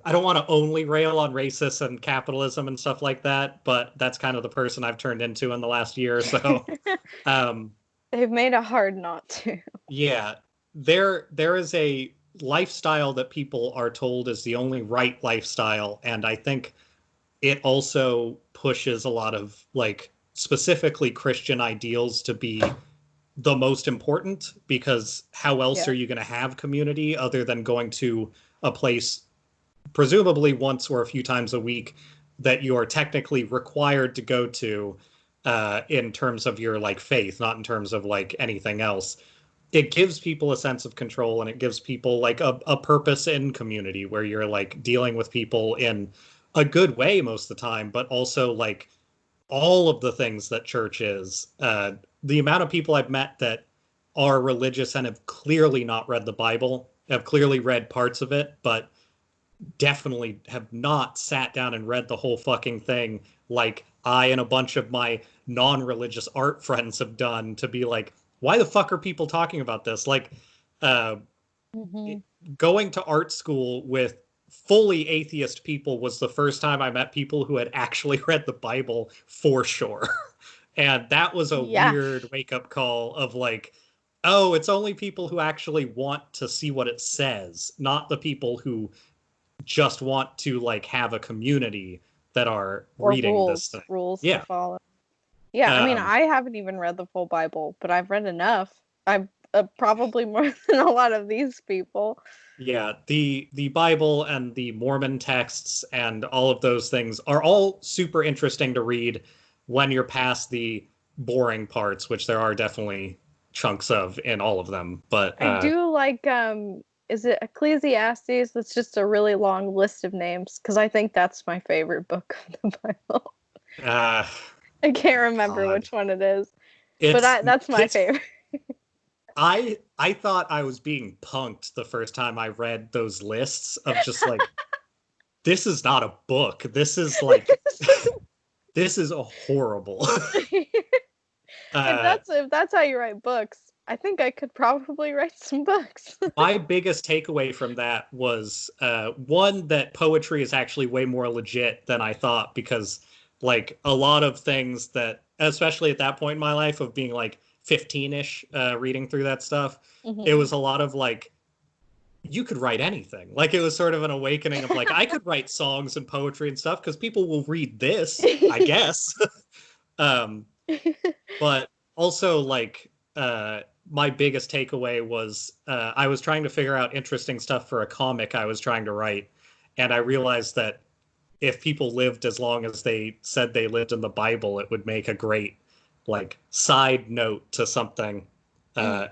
I don't want to only rail on racists and capitalism and stuff like that, but that's kind of the person I've turned into in the last year or so. Um, They've made it hard not to. yeah, there is a lifestyle that people are told is the only right lifestyle, and I think it also pushes a lot of like specifically Christian ideals to be the most important because how else Yeah. are you going to have community other than going to a place presumably once or a few times a week that you are technically required to go to in terms of your like faith, not in terms of like anything else. It gives people a sense of control and it gives people like a purpose in community where you're like dealing with people in a good way most of the time, but also like all of the things that church is. The amount of people I've met that are religious and have clearly not read the Bible, have clearly read parts of it, but definitely have not sat down and read the whole fucking thing like I and a bunch of my non-religious art friends have done to be like, why the fuck are people talking about this? Like, uh, Mm-hmm. going to art school with fully atheist people was the first time I met people who had actually read the Bible for sure. And that was a Yeah. weird wake up call of like, oh, it's only people who actually want to see what it says, not the people who just want to like have a community that are Or reading this thing. rules to Yeah. follow. Yeah, I mean, Um, I haven't even read the full Bible, but I've read enough. I've probably more than a lot of these people. yeah, the Bible and the Mormon texts and all of those things are all super interesting to read when you're past the boring parts, which there are definitely chunks of in all of them. But I do like is it Ecclesiastes? That's just a really long list of names because I think that's my favorite book of the Bible. uh, I can't remember God, which one it is, but it's that's my it's favorite. I thought I was being punked the first time I read those lists of just like this is not a book. This is like this is a horrible. uh, If that's how you write books, I think I could probably write some books. my biggest takeaway from that was one that poetry is actually way more legit than I thought because like a lot of things that especially at that point in my life of being like 15ish reading through that stuff it Hmm. was a lot of like you could write anything like it was sort of an awakening of like I could write songs and poetry and stuff because people will read this I guess um but also like my biggest takeaway was I was trying to figure out interesting stuff for a comic I was trying to write, and I realized that if people lived as long as they said they lived in the Bible, it would make a great like side note to something. Uh, Mhm.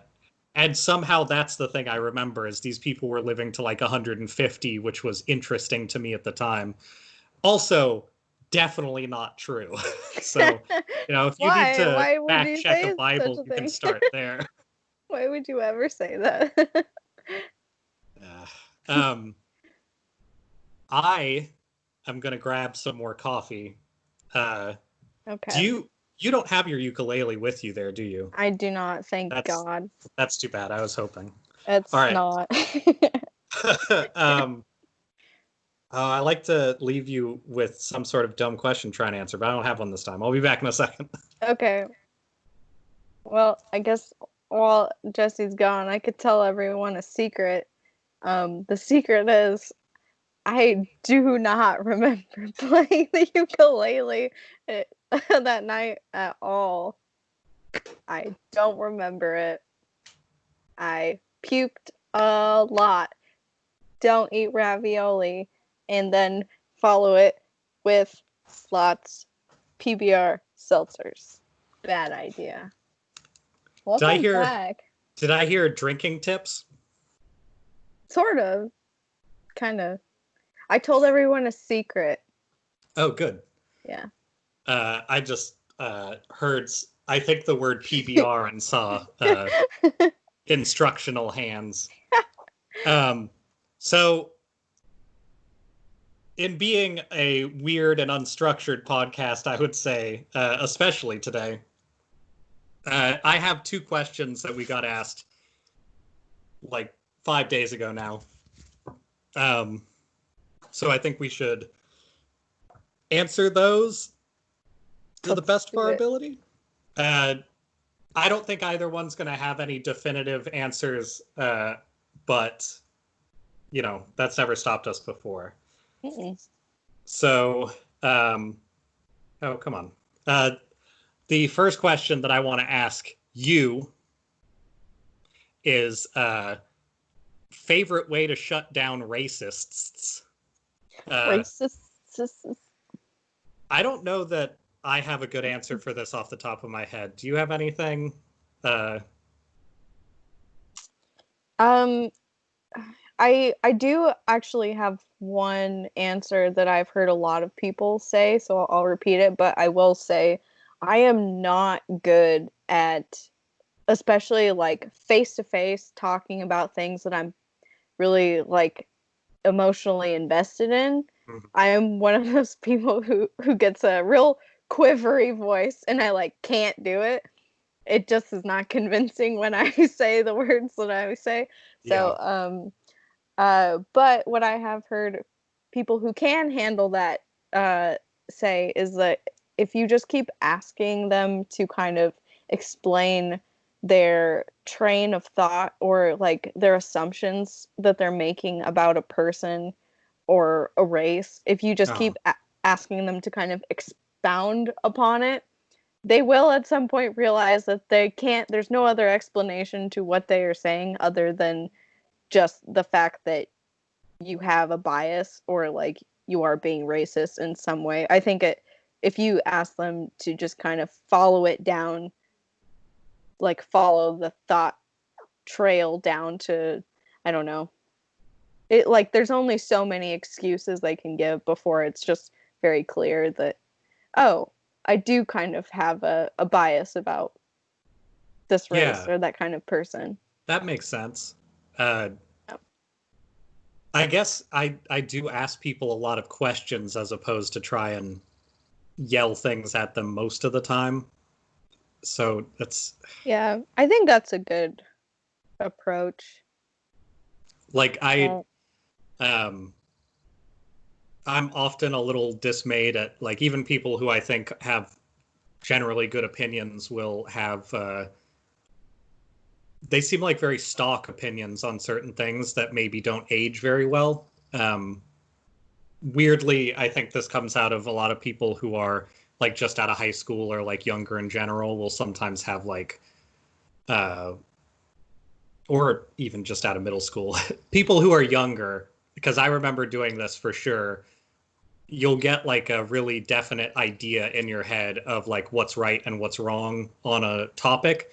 And somehow that's the thing I remember is these people were living to like 150, which was interesting to me at the time. Also, definitely not true. So, if you need Why? to Why would fact you check a say such Bible, a you can thing? start there. Why would you ever say that? Uh, um, I am gonna grab some more coffee. Do Okay. you don't have your ukulele with you there, do you? I do not, thank That's God. that's too bad. I was hoping. All It's right. not. um, I like to leave you with some sort of dumb question trying to answer, but I don't have one this time. I'll be back in a second. Okay. Well, I guess while Jesse's gone, I could tell everyone a secret. The secret is I do not remember playing the ukulele that night at all. I don't remember it. I puked a lot. Don't eat ravioli. And then follow it with lots PBR seltzers. Bad idea. Did I Welcome hear back. did I hear drinking tips? Sort of. Kind of. I told everyone a secret. Oh, good. Yeah. I just heard I think the word PBR and saw instructional hands. Um, so in being a weird and unstructured podcast, I would say, especially today, I have two questions that we got asked like 5 days ago now. Um, so I think we should answer those to the Let's best of do our it. ability. I don't think either one's going to have any definitive answers, but that's never stopped us before. Mm-mm. So, oh, come on. The first question that I want to ask you is favorite way to shut down racists. Racist. I don't know that I have a good answer for this off the top of my head. Do you have anything? Um, I do actually have one answer that I've heard a lot of people say, so I'll repeat it, but I will say I am not good at especially like face to face talking about things that I'm really like emotionally invested in. Mhm. I am one of those people who gets a real quivery voice and I like can't do it. It just is not convincing when I say the words that I say. Yeah. So but what I have heard people who can handle that say is that if you just keep asking them to kind of explain their train of thought or like their assumptions that they're making about a person or a race, if you just Oh, keep asking them to kind of expound upon it, they will at some point realize that they can't, there's no other explanation to what they are saying other than just the fact that you have a bias or like you are being racist in some way. I think if you ask them to just kind of follow it down, like follow the thought trail down to, I don't know. It like there's only so many excuses they can give before it's just very clear that oh, I do kind of have a bias about this race yeah, or that kind of person. that makes sense. Uh, Oh. I guess I do ask people a lot of questions as opposed to try and yell things at them most of the time. So that's Yeah, I think that's a good approach. like Uh, um I'm often a little dismayed at like even people who I think have generally good opinions will have they seem like very stock opinions on certain things that maybe don't age very well. Weirdly, I think this comes out of a lot of people who are like just out of high school or like younger in general will sometimes have like uh or even just out of middle school people who are younger because I remember doing this for sure. You'll get like a really definite idea in your head of like what's right and what's wrong on a topic,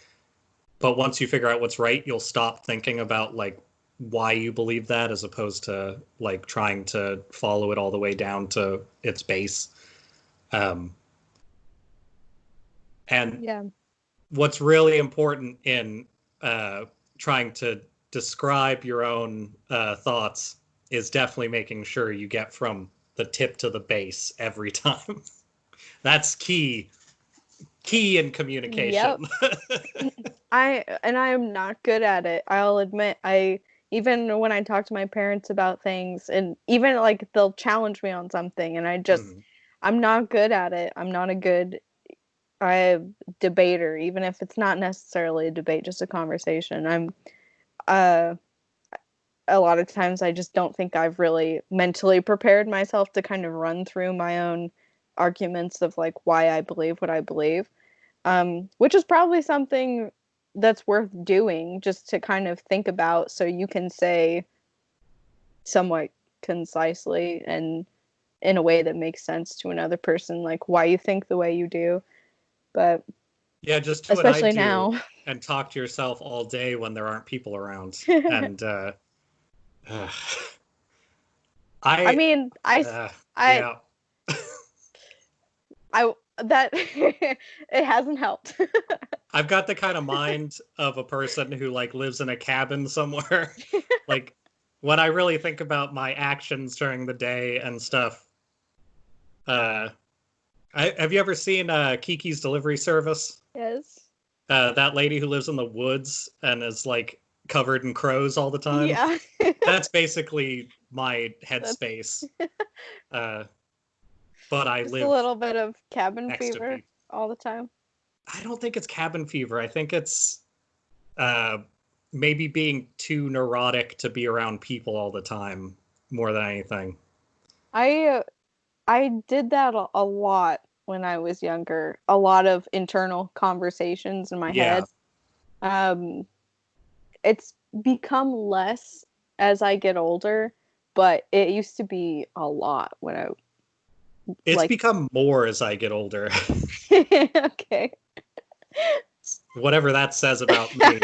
but once you figure out what's right, you'll stop thinking about like why you believe that, as opposed to like trying to follow it all the way down to its base. Um, and Yeah. what's really important in trying to describe your own thoughts is definitely making sure you get from the tip to the base every time. That's key in Yep. communication. I am not good at it. I'll admit. I even when I talk to my parents about things, and even like they'll challenge me on something, and Mhm. I'm not good at it. I'm not a good debater, even if it's not necessarily a debate, just a conversation. I'm uh a lot of times I just don't think I've really mentally prepared myself to kind of run through my own arguments of like why I believe what I believe. Which is probably something that's worth doing just to kind of think about so you can say somewhat concisely and in a way that makes sense to another person, like why you think the way you do. But Yeah, just do what I especially do now. and talk to yourself all day when there aren't people around. And uh, I I, mean, I, yeah, I, that it hasn't helped. I've got the kind of mind of a person who like lives in a cabin somewhere. Like when I really think about my actions during the day and stuff. Uh, have you ever seen Kiki's Delivery Service? Yes. That lady who lives in the woods and is like covered in crows all the time. Yeah. That's basically my That's headspace. Uh, but I just a live little bit of cabin next to fever people. all the time. I don't think it's cabin fever. I think it's uh, maybe being too neurotic to be around people all the time more than anything. I I did that a lot when I was younger. A lot of internal conversations in my Yeah, head. Um, it's become less as I get older, but it used to be a lot when I it's like. become more as I get older. Okay. Whatever that says about me.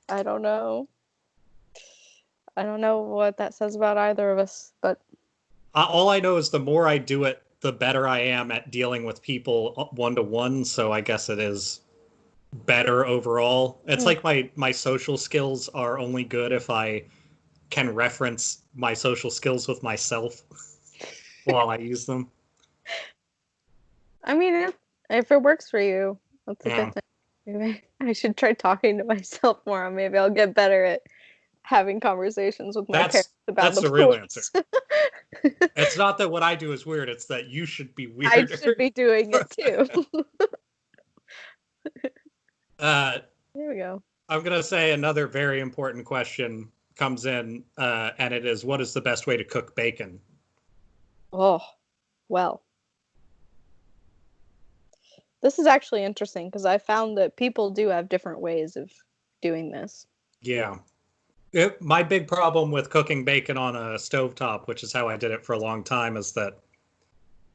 I don't know. I don't know what that says about either of us, but All I know is the more I do it, the better I am at dealing with people one to one. So I guess it is better overall. It's mm, like my social skills are only good if I can reference my social skills with myself while I use them. I mean, if it works for you, that's a good Yeah, thing. Maybe I should try talking to myself more. Maybe I'll get better at having conversations with my parents about that's the the real answer. police. It's not that what I do is weird, it's that you should be I should weirder. be doing it too. uh, There we go. I'm going to say another very important question comes in, and it is, what is the best way to cook bacon? Oh, well, this is actually interesting because I found that people do have different ways of doing this. Yeah. My big problem with cooking bacon on a stovetop, which is how I did it for a long time, is that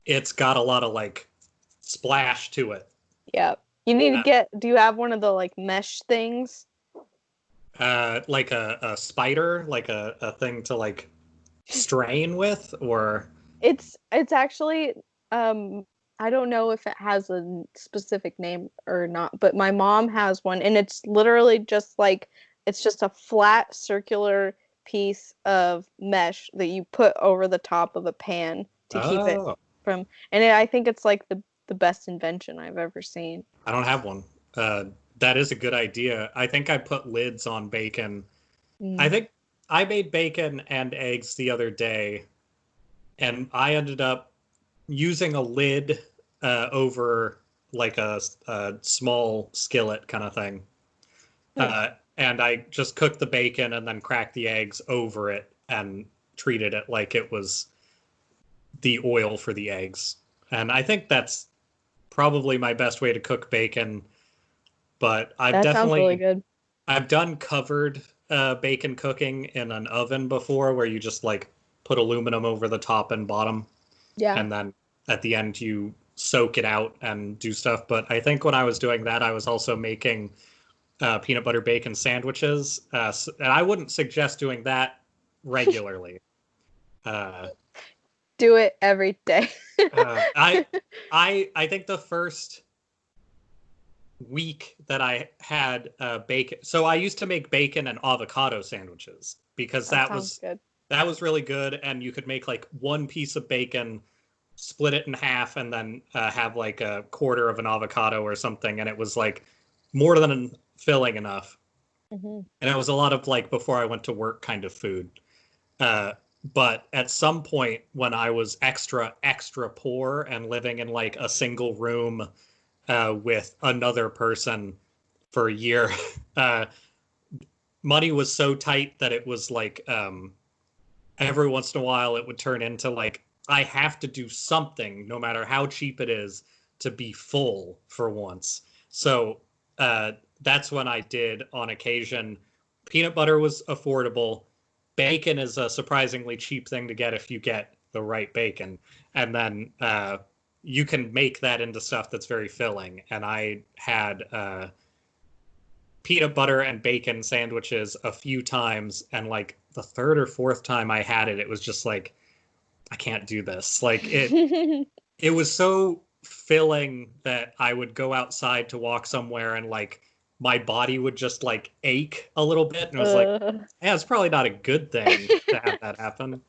it's got a lot of like splash to it. Yeah. You need to Uh, do you have one of the like mesh things? like a spider, like a thing to like strain with, or It's actually um I don't know if it has a specific name or not, but my mom has one and it's literally just like it's just a flat circular piece of mesh that you put over the top of a pan to keep it oh, from I think it's like the best invention I've ever seen. I don't have one. Uh, that is a good idea. I think I put lids on bacon. I Mm. think I made bacon and eggs the other day, and I ended up using a lid over like a small skillet kind of thing. Hmm. And I just cooked the bacon and then cracked the eggs over it and treated it like it was the oil for the eggs. And I think that's probably my best way to cook bacon. But That sounds really good. I've done covered bacon cooking in an oven before, where you just like put aluminum over the top and bottom, Yeah. and then at the end you soak it out and do stuff. But I think when I was doing that, I was also making peanut butter bacon sandwiches. And I wouldn't suggest doing that regularly. Do it every day. I think the first week that I had bacon. So I used to make bacon and avocado sandwiches because That sounds good. that was really good, and you could make like one piece of bacon, split it in half, and then have like a quarter of an avocado or something, and it was like more than filling enough. Mm-hmm. And it was a lot of like before I went to work kind of food. Uh, but at some point when I was extra poor and living in like a single room with another person for a year, uh, money was so tight that it was like every once in a while it would turn into like I have to do something, no matter how cheap it is, to be full for once. So that's when I did on occasion. Peanut butter was affordable. Bacon is a surprisingly cheap thing to get if you get the right bacon. And then you can make that into stuff that's very filling. And I had peanut butter and bacon sandwiches a few times. And like the third or fourth time I had it, it was just like, I can't do this. Like it was so filling that I would go outside to walk somewhere and like my body would just like ache a little bit. And it was like, yeah, it's probably not a good thing to have that happen.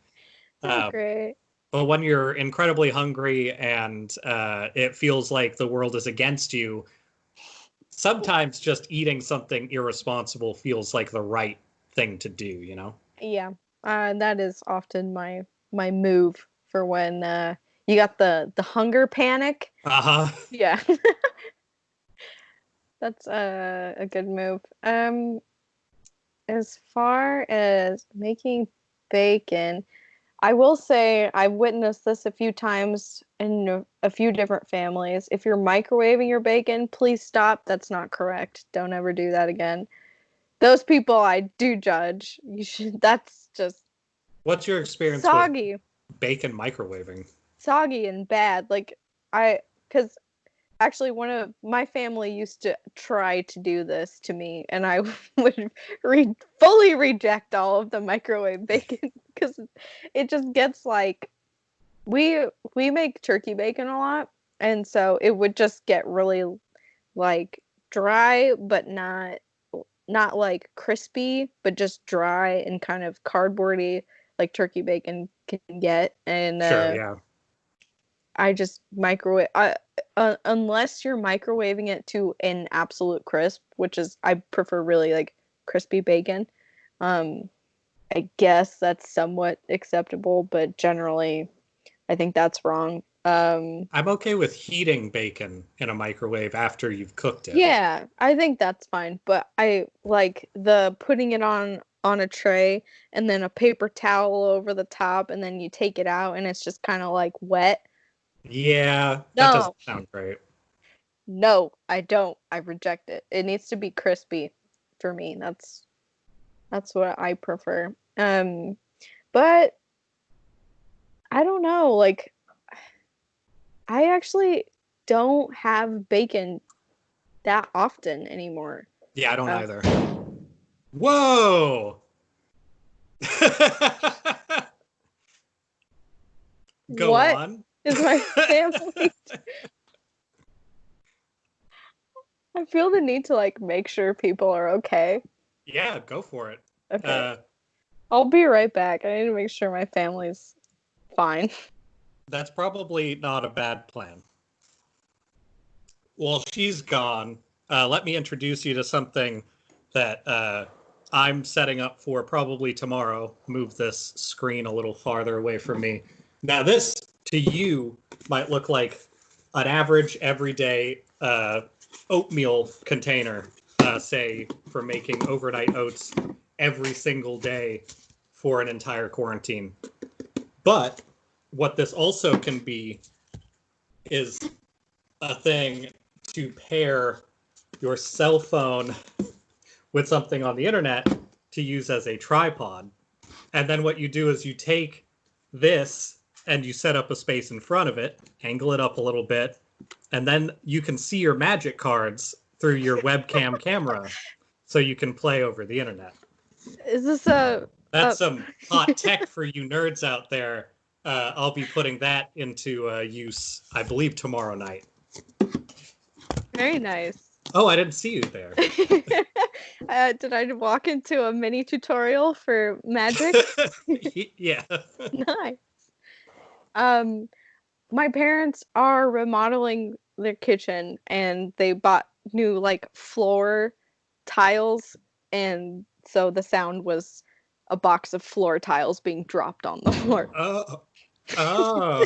Oh, great. But when you're incredibly hungry and it feels like the world is against you, sometimes just eating something irresponsible feels like the right thing to do, you know? Yeah. That is often my move for when you got the hunger panic. Uh-huh. Yeah. That's a good move. As far as making bacon, I will say I've witnessed this a few times in a few different families. If you're microwaving your bacon, please stop. That's not correct. Don't ever do that again. Those people I do judge. You should. That's just What's your experience with soggy, bacon microwaving? soggy and bad. Like because actually one of my family used to try to do this to me, and I would fully reject all of the microwave bacon because it just gets like we make turkey bacon a lot, and so it would just get really like dry, but not like crispy, but just dry and kind of cardboardy like turkey bacon can get. And Sure, yeah. I just microwave unless you're microwaving it to an absolute crisp, which is I prefer really like crispy bacon. I guess that's somewhat acceptable, but generally I think that's wrong. I'm okay with heating bacon in a microwave after you've cooked it. Yeah, I think that's fine, but I like the putting it on a tray and then a paper towel over the top and then you take it out and it's just kind of like wet. Yeah, that doesn't No. sound great. No, I don't. I reject it. It needs to be crispy for me. That's what I prefer. But I don't know, like I actually don't have bacon that often anymore. Yeah, I don't Uh, either. Whoa! Go what on. is my family? I feel the need to like make sure people are okay. Yeah, go for it. Okay. Uh, I'll be right back. I need to make sure my family's fine. that's probably not a bad plan. Well, she's gone. Let me introduce you to something that I'm setting up for probably tomorrow. Move this screen a little farther away from me. Now, this to you might look like an average everyday oatmeal container, say, for making overnight oats every single day for an entire quarantine. But what this also can be is a thing to pair your cell phone with something on the internet to use as a tripod. And then what you do is you take this and you set up a space in front of it, angle it up a little bit, and then you can see your magic cards through your webcam camera. so you can play over the internet. Is this a That's some hot tech for you nerds out there. I'll be putting that into use, I believe, tomorrow night. very nice? Oh, I didn't see you there. Did I walk into a mini tutorial for magic? Yeah. Nice. My parents are remodeling their kitchen and they bought new like floor tiles, and so the sound was a box of floor tiles being dropped on the floor. Oh. Oh.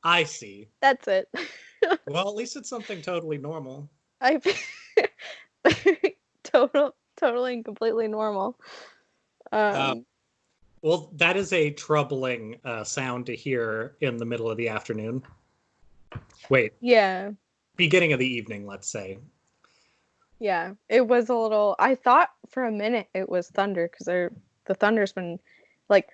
I see. That's it. Well, at least it's something totally normal. I totally and completely normal. Uh, Um, well, that is a troubling sound to hear in the middle of the afternoon. Wait, yeah, beginning of the evening, let's say. yeah. It was a little. I thought for a minute it was thunder because the thunder's been like.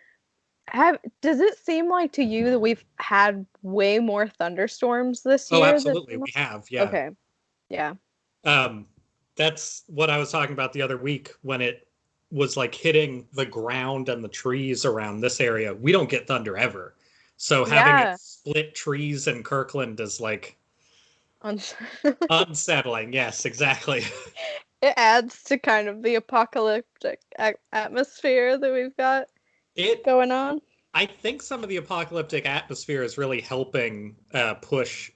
Does it seem like to you that we've had way more thunderstorms this Oh, year than absolutely, we have. Yeah. okay. Yeah. Um, that's what I was talking about the other week when it was like hitting the ground and the trees around this area. We don't get thunder ever. So having it Yeah. split trees in Kirkland is like Un- unsettling. Yes, exactly. It adds to kind of the apocalyptic atmosphere that we've got It going on. I think some of the apocalyptic atmosphere is really helping push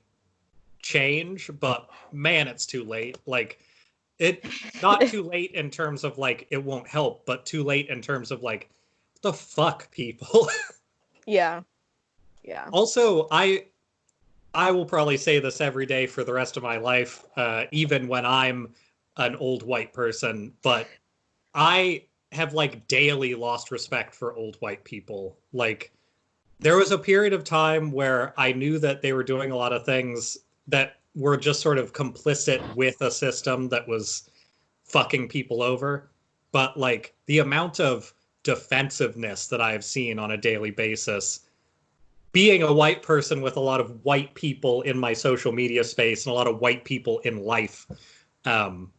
change, but man, it's too late. Like it not too late in terms of like it won't help, but too late in terms of like the fuck people. Yeah. Yeah. Also, I will probably say this every day for the rest of my life, even when I'm an old white person, but I have like daily lost respect for old white people. Like there was a period of time where I knew that they were doing a lot of things that were just sort of complicit with a system that was fucking people over. But like the amount of defensiveness that I have seen on a daily basis, being a white person with a lot of white people in my social media space and a lot of white people in life, um,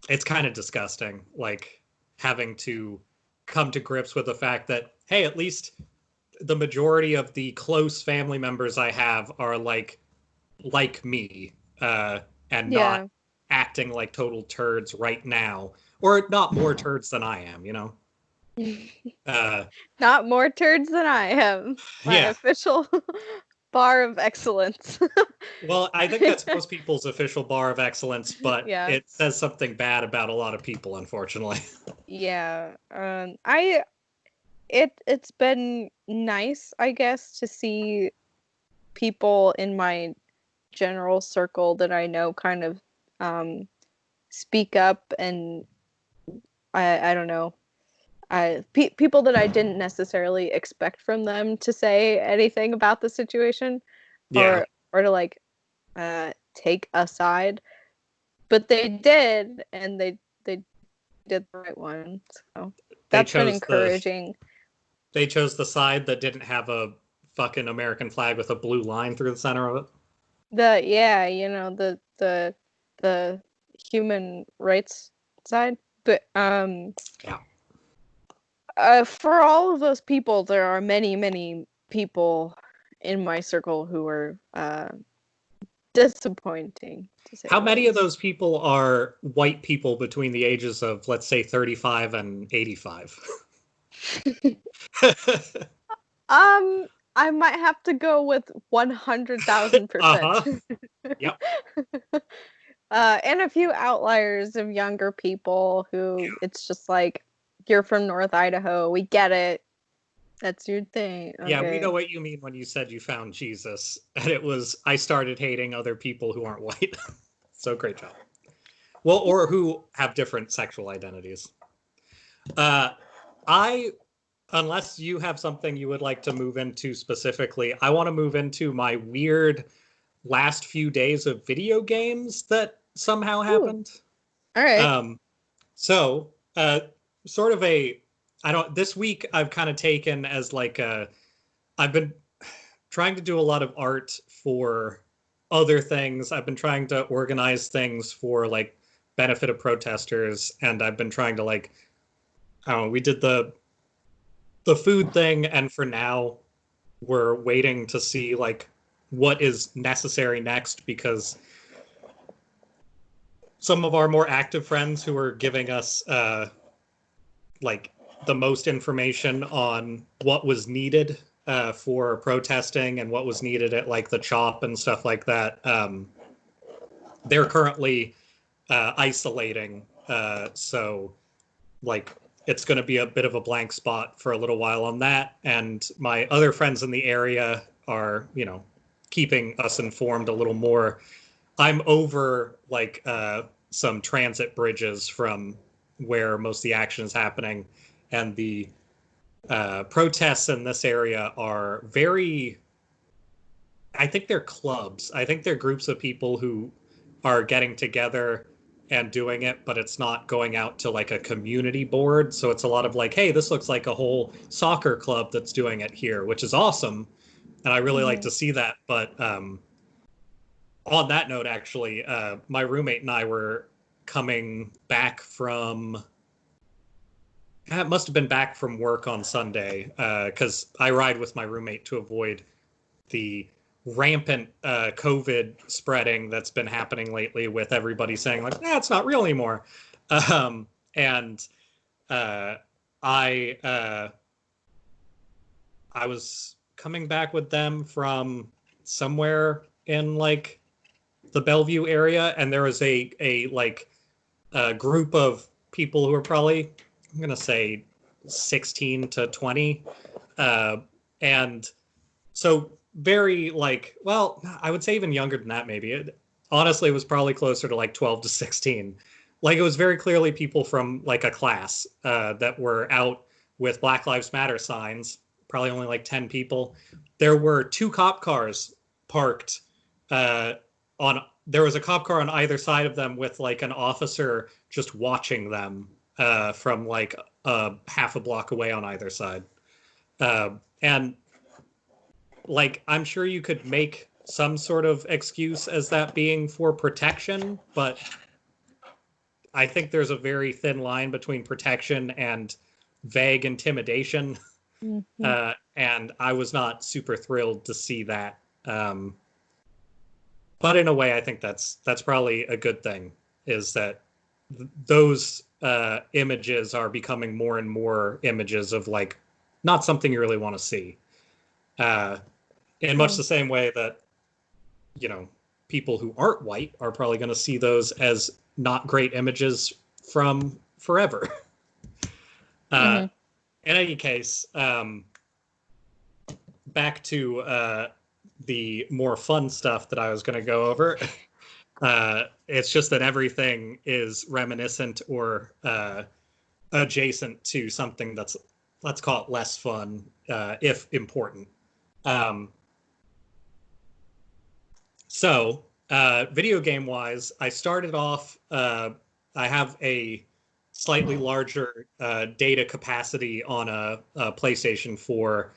it's kind of disgusting. Like having to come to grips with the fact that, hey, at least the majority of the close family members I have are like me, and not Yeah. acting like total turds right now, or not more turds than I am. Uh, Not more turds than I have. My yeah. official bar of excellence. Well, I think that's most people's official bar of excellence, but Yeah. it says something bad about a lot of people, unfortunately. Yeah. It's been nice, I guess, to see people in my general circle that I know kind of speak up, and I don't know, people that I didn't necessarily expect from them to say anything about the situation, Yeah, or to like take a side, but they did, and they did the right one. So they that's been chose the encouraging. they chose the side that didn't have a fucking American flag with a blue line through the center of it. The yeah, the human rights side, but Yeah. for all of those people, there are many people in my circle who are disappointing, to say How the many of least. those people are white people between the ages of, let's say, 35 and 85? Um, I might have to go with 100,000%. Uh-huh. Yep. And a few outliers of younger people who it's just like, you're from North Idaho, we get it. That's your thing. Yeah, we know Okay. what you mean when you said you found Jesus. And it was, I started hating other people who aren't white. So great job. Well, or who have different sexual identities. Uh, I, unless you have something you would like to move into specifically, I want to move into my weird last few days of video games that somehow Ooh, happened. all right. Um, so, sort of a, I don't, this week I've kind of taken as like a, I've been trying to do a lot of art for other things. I've been trying to organize things for like benefit of protesters, and I've been trying to like, I don't know, we did the food thing, and for now we're waiting to see like what is necessary next, because some of our more active friends who are giving us like the most information on what was needed for protesting and what was needed at like the CHOP and stuff like that. They're currently isolating, so like it's going to be a bit of a blank spot for a little while on that. And my other friends in the area are, you know, keeping us informed a little more. I'm over like some transit bridges from where most of the action is happening, and the protests in this area are very, I think they're clubs. I think they're groups of people who are getting together and doing it, but it's not going out to like a community board. So it's a lot of like, hey, this looks like a whole soccer club that's doing it here, which is awesome. And I really like to see that. But on that note, actually, my roommate and I were coming back from, it must have been back from work on Sunday, because I ride with my roommate to avoid the rampant COVID spreading that's been happening lately, with everybody saying like, it's not real anymore. And I was coming back with them from somewhere in like the Bellevue area, and there was a like a group of people who are probably, I'm gonna say 16 to 20, and so very like, well, I would say even younger than that, maybe. Honestly, it was probably closer to like 12 to 16. Like it was very clearly people from like a class that were out with Black Lives Matter signs, probably only like 10 people. There were 2 cop cars parked on, there was a cop car on either side of them with like an officer just watching them from like half a block away on either side. And like, I'm sure you could make some sort of excuse as that being for protection, but I think there's a very thin line between protection and vague intimidation. Mm-hmm. And I was not super thrilled to see that. But in a way, I think that's probably a good thing, is that those images are becoming more and more images of like not something you really want to see. In much the same way that, you know, people who aren't white are probably going to see those as not great images from forever. In any case, back to the more fun stuff that I was going to go over. It's just that everything is reminiscent or adjacent to something that's, let's call it, less fun, if important. So, video game wise, I started off, I have a slightly larger data capacity on a PlayStation 4.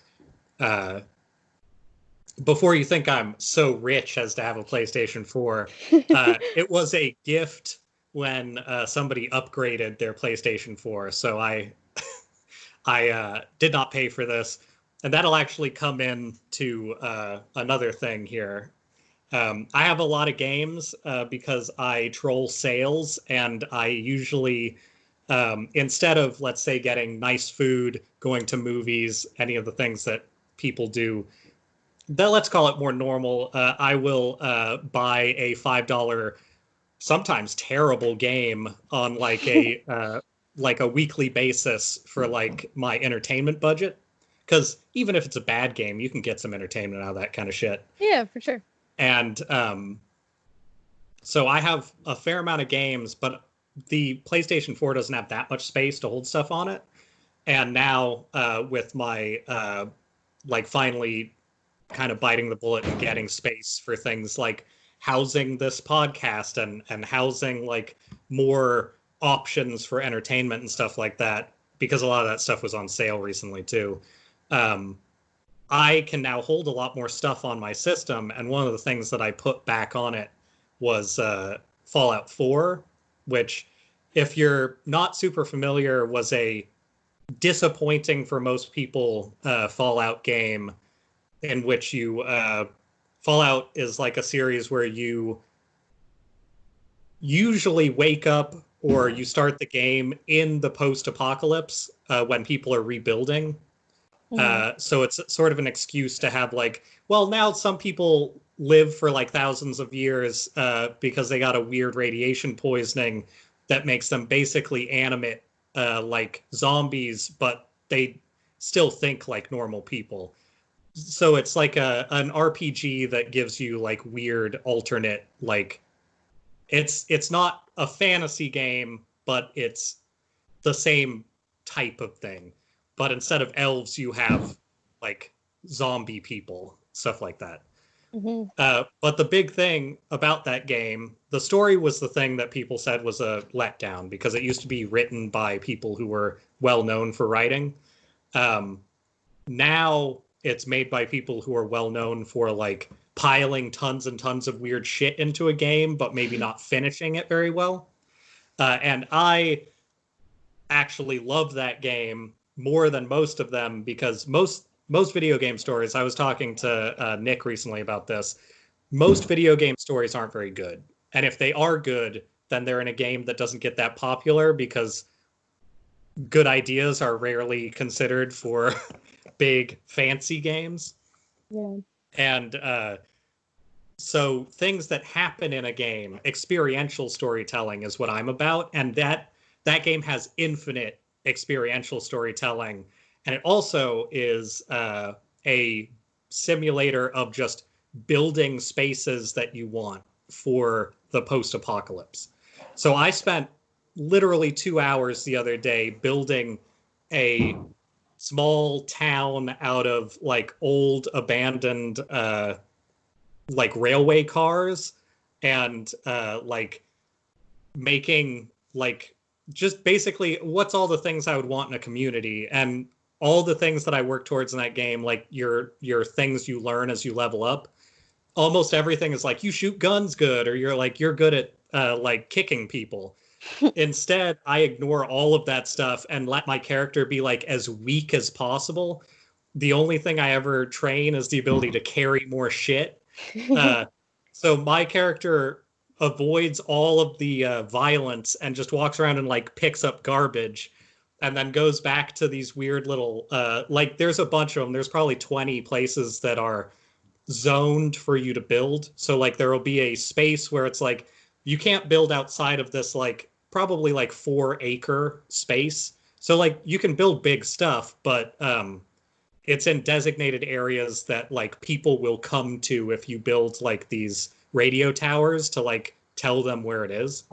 Before you think I'm so rich as to have a PlayStation 4, it was a gift when somebody upgraded their PlayStation 4. So I did not pay for this. And that'll actually come in to another thing here. I have a lot of games because I troll sales, and I usually, instead of, let's say, getting nice food, going to movies, any of the things that people do, that let's call it more normal, I will buy a $5, sometimes terrible game on like a weekly basis for like my entertainment budget. Because even if it's a bad game, you can get some entertainment out of that kind of shit. Yeah, for sure. And so I have a fair amount of games, but the PlayStation 4 doesn't have that much space to hold stuff on it. And now with my like finally kind of biting the bullet and getting space for things like housing this podcast and housing like more options for entertainment and stuff like that, because a lot of that stuff was on sale recently too. I can now hold a lot more stuff on my system, and one of the things that I put back on it was Fallout 4. which, if you're not super familiar, was a disappointing for most people Fallout game in which you Fallout is like a series where you usually wake up or you start the game in the post-apocalypse when people are rebuilding. So it's sort of an excuse to have like, well, now some people live for like thousands of years because they got a weird radiation poisoning that makes them basically animate like zombies, but they still think like normal people. So it's like an RPG that gives you like weird alternate like it's not a fantasy game, but it's the same type of thing. But instead of elves, you have like zombie people, stuff like that. Mm-hmm. But the big thing about that game, the story was the thing that people said was a letdown because it used to be written by people who were well known for writing. Um, Now it's made by people who are well known for like piling tons and tons of weird shit into a game, but maybe not finishing it very well. And I actually love that game more than most of them because most video game stories. I was talking to Nick recently about this. Most video game stories aren't very good, and if they are good, then they're in a game that doesn't get that popular because good ideas are rarely considered for big fancy games. Yeah. And so things that happen in a game, experiential storytelling is what I'm about, and that game has infinite experiential storytelling, and it also is a simulator of just building spaces that you want for the post-apocalypse. So I spent literally 2 hours the other day building a small town out of like old abandoned like railway cars and like making like just basically what's all the things I would want in a community and all the things that I work towards in that game, like your things you learn as you level up. Almost everything is like you shoot guns good or you're good at like kicking people. Instead, I ignore all of that stuff and let my character be like as weak as possible. The only thing I ever train is the ability to carry more shit. Uh, so my character avoids all of the violence and just walks around and like picks up garbage and then goes back to these weird little like there's a bunch of them. There's probably 20 places that are zoned for you to build. So like there will be a space where it's like you can't build outside of this like probably like 4 acre space. So like you can build big stuff, but it's in designated areas that like people will come to if you build like these radio towers to like tell them where it is.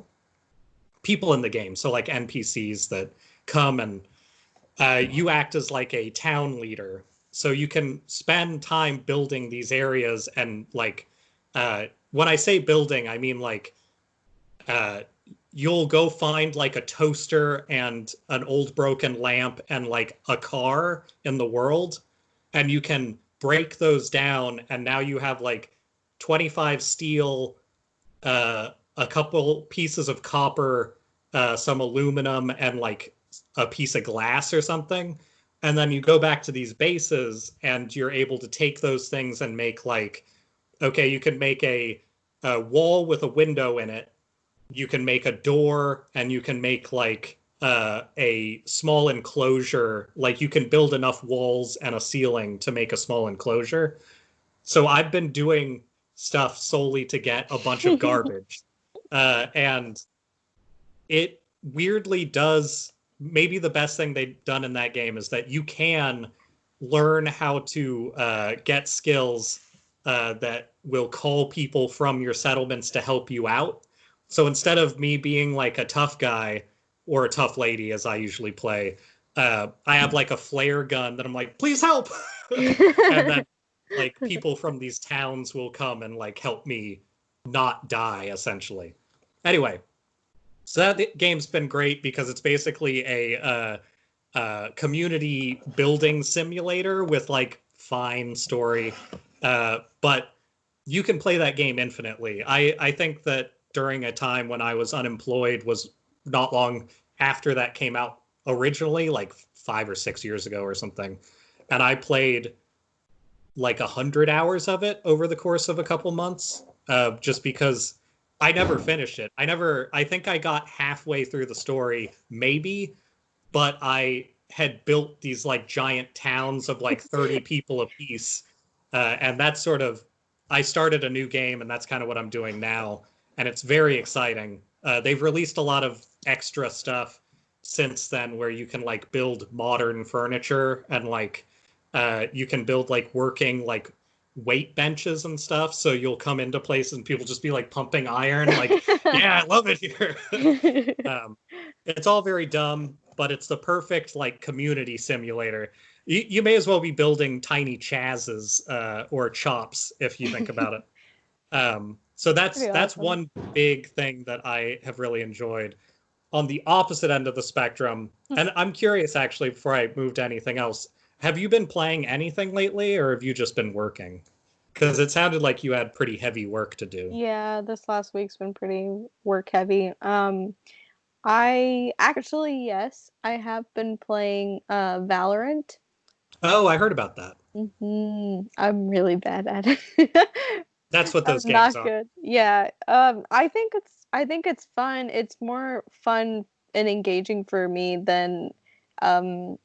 People in the game, so like NPCs that come and you act as like a town leader. So you can spend time building these areas and like when I say building, I mean like uh, you'll go find like a toaster and an old broken lamp and like a car in the world, and you can break those down, and now you have like 25 steel, a couple pieces of copper, some aluminum, and like a piece of glass or something. And then you go back to these bases and you're able to take those things and make like, okay, you can make a wall with a window in it. You can make a door and you can make like a small enclosure. Like you can build enough walls and a ceiling to make a small enclosure. So I've been doing stuff solely to get a bunch of garbage. And it weirdly does. Maybe the best thing they've done in that game is that you can learn how to get skills that will call people from your settlements to help you out. So instead of me being like a tough guy or a tough lady, as I usually play, I have like a flare gun that I'm like, please help. And then like people from these towns will come and like help me not die, essentially. Anyway, so that game's been great because it's basically a community building simulator with like fine story, but you can play that game infinitely. I think that during a time when I was unemployed was not long after that came out originally, like 5 or 6 years ago or something. And I played like 100 hours of it over the course of a couple months, just because I never finished it. I think I got halfway through the story, maybe, but I had built these like giant towns of like 30 people apiece. And that's sort of, I started a new game, and that's kind of what I'm doing now. And it's very exciting. They've released a lot of extra stuff since then where you can like build modern furniture, and like you can build like working like weight benches and stuff. So you'll come into places and people just be like pumping iron, like, yeah, I love it here. um, it's all very dumb, but it's the perfect like community simulator. You may as well be building tiny chazzes or chops if you think about it. So Pretty that's awesome. one big thing that I have really enjoyed. On the opposite end of the spectrum, and I'm curious actually, before I move to anything else, have you been playing anything lately, or have you just been working? Because it sounded like you had pretty heavy work to do. Yeah, this last week's been pretty work heavy. I actually, yes, I have been playing Valorant. Oh, I heard about that. I'm really bad at it. That's what I'm those games not are. good. Yeah. I think it's fun. It's more fun and engaging for me than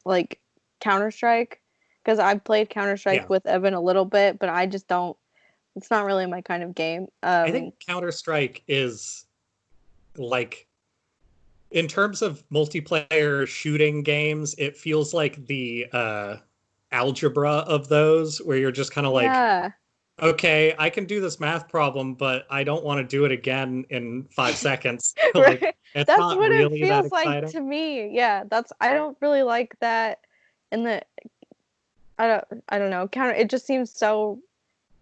like Counter-Strike, because I've played Counter-Strike Yeah. with Evan a little bit, but I just don't, it's not really my kind of game. I think Counter-Strike is like, in terms of multiplayer shooting games, it feels like the algebra of those, where you're just kind of like, Yeah. okay, I can do this math problem, but I don't want to do it again in 5 seconds. Like, Right. it's That's not what it really that feels like exciting. to me. Yeah, that's I don't really like that in the I don't know. Counter it just seems so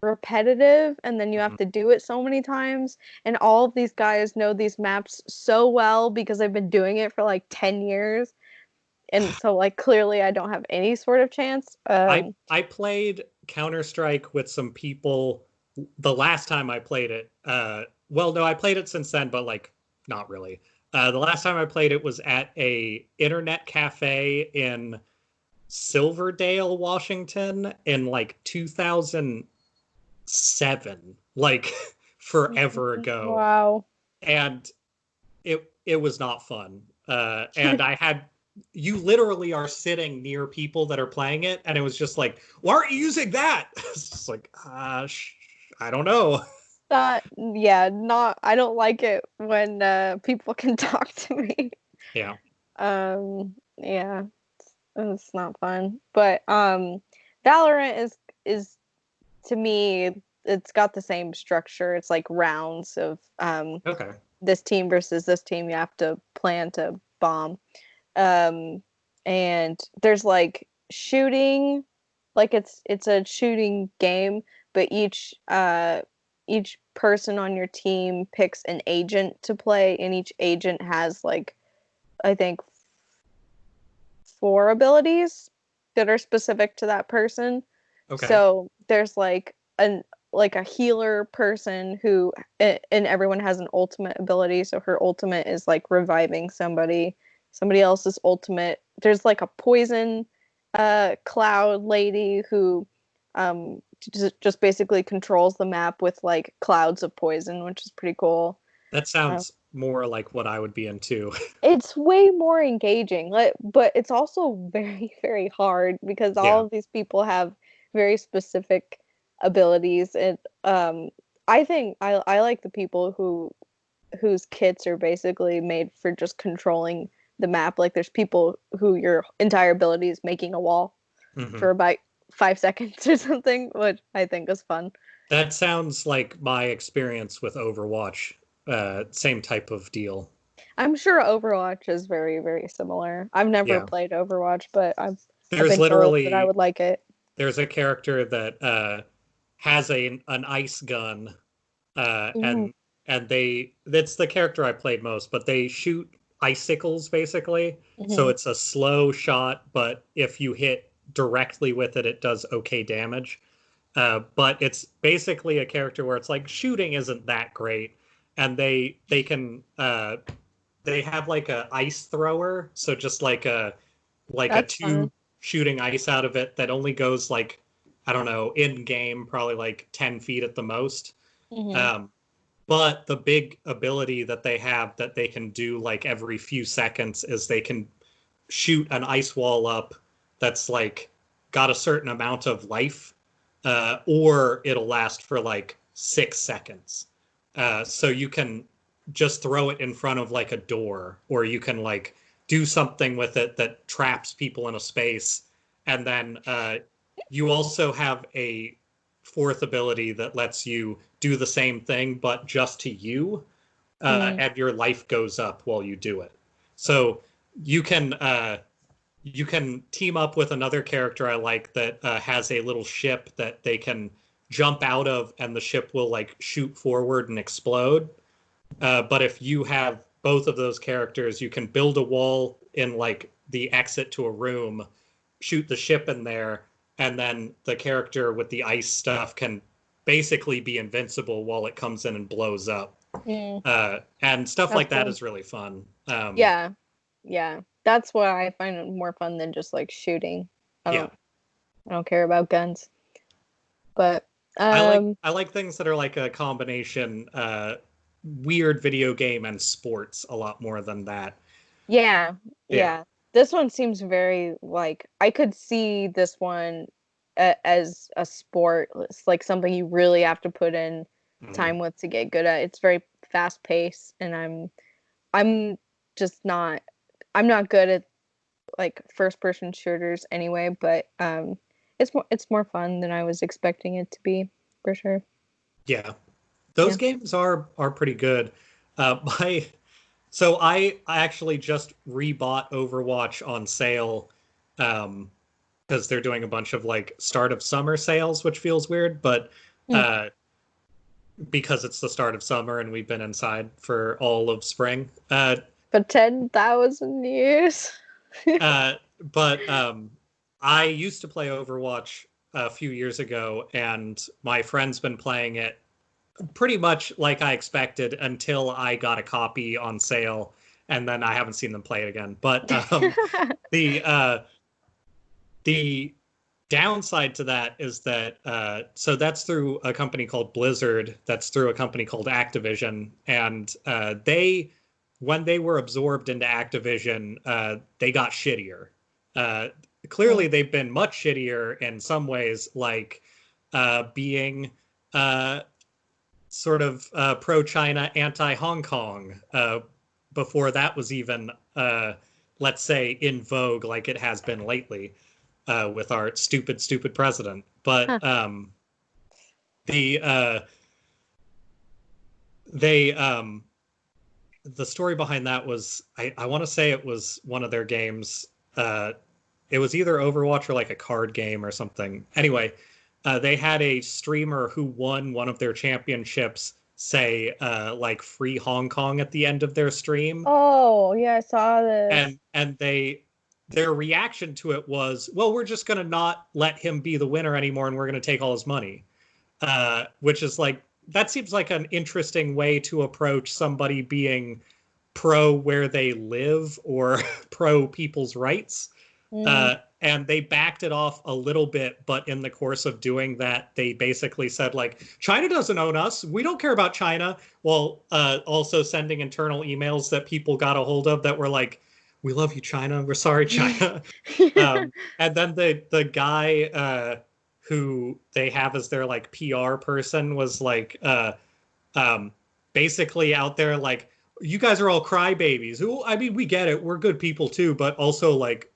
repetitive, and then you have Mhm. to do it so many times, and all of these guys know these maps so well because they've been doing it for like 10 years, and so like clearly I don't have any sort of chance. I played Counter-Strike with some people the last time I played it. Well, no, I played it since then, but like not really. The last time I played it was at a internet cafe in Silverdale, Washington in like 2007, like forever ago. Wow. And it was not fun. And I had, you literally are sitting near people that are playing it, and it was just like, why aren't you using that? It's just like, I don't know. That yeah, not I don't like it when people can talk to me. Yeah. Yeah, it's not fun. But Valorant is to me, it's got the same structure. It's like rounds of Okay. this team versus this team. You have to plan to bomb. Um and there's like shooting, like it's a shooting game, but each person on your team picks an agent to play, and each agent has like I think four abilities that are specific to that person. Okay. So there's like a healer person who and everyone has an ultimate ability. So her ultimate is like reviving somebody. Somebody else's ultimate. There's like a poison cloud lady who just basically controls the map with like clouds of poison, which is pretty cool. That Um, sounds more like what I would be into. it's way more engaging, like, but it's also very, very hard because all Yeah. of these people have very specific abilities. And I think I like the people whose kits are basically made for just controlling the map. Like there's people who your entire ability is making a wall Hmm. for about 5 seconds or something, which I think is fun. That sounds like my experience with Overwatch. Same type of deal. I'm sure Overwatch is very, very similar. I've never Yeah. played Overwatch, but I've There's been told that I literally would like it. there's a character that has an ice gun, uh, Ooh. and and they that's the character I played most, but they shoot icicles basically. So Hmm. it's a slow shot, but if you hit directly with it, it does okay damage. But it's basically a character where it's like shooting isn't that great. and they can they have like a ice thrower, so just like a That's fun. tube shooting ice out of it that only goes like, I don't know, in game probably like 10 feet at the most. Hmm. Um, but the big ability that they have that they can do like every few seconds is they can shoot an ice wall up that's like got a certain amount of life, or it'll last for like 6 seconds. So you can just throw it in front of like a door, or you can like do something with it that traps people in a space. And then you also have a fourth ability that lets you do the same thing, but just to you, Mm. and your life goes up while you do it. So you can you can team up with another character I like that has a little ship that they can jump out of, and the ship will like shoot forward and explode. But if you have both of those characters, you can build a wall in like the exit to a room, shoot the ship in there, and then the character with the ice stuff can basically be invincible while it comes in and blows up. Mm. And stuff That's like that cool. is really fun. Yeah, yeah. That's why I find it more fun than just like shooting. I Yeah, don't I don't care about guns. But I like things that are like a combination weird video game and sports a lot more than that. yeah, Yeah. yeah. This one seems very like I could see this one as a sport. It's like something you really have to put in Mhm. time with to get good at. It's very fast paced and I'm just not I'm not good at like first person shooters anyway, but it's more fun than I was expecting it to be for sure. Yeah. Those Yeah. games are pretty good. My so I actually just rebought Overwatch on sale, because they're doing a bunch of like start of summer sales, which feels weird, but Mm. uh, because it's the start of summer and we've been inside for all of spring. For 10,000 years. But I used to play Overwatch a few years ago, and my friend's been playing it pretty much like I expected until I got a copy on sale, and then I haven't seen them play it again. But the the downside to that is that so that's through a company called Blizzard, that's through a company called Activision, and they when they were absorbed into Activision, they got shittier. Uh, Clearly, Mm. they've been much shittier in some ways, like being uh, sort of pro-China, anti-Hong Kong, before that was even, let's say, in vogue like it has been lately, with our stupid, stupid president. But Huh. the they the story behind that was, I want to say it was one of their games. It was either Overwatch or like a card game or something. Anyway, they had a streamer who won one of their championships say like free Hong Kong at the end of their stream, Oh, yeah, I saw this. and their reaction to it was, well, we're just going to not let him be the winner anymore, and we're going to take all his money. Which is like, that seems like an interesting way to approach somebody being pro where they live or pro people's rights. Mm. And they backed it off a little bit, but in the course of doing that, they basically said like, China doesn't own us. We don't care about China. While also sending internal emails that people got a hold of that were like, we love you, China. We're sorry, China. And then the guy who they have as their like PR person was like um, basically out there like, you guys are all crybabies. I mean, we get it. We're good people too, but also like,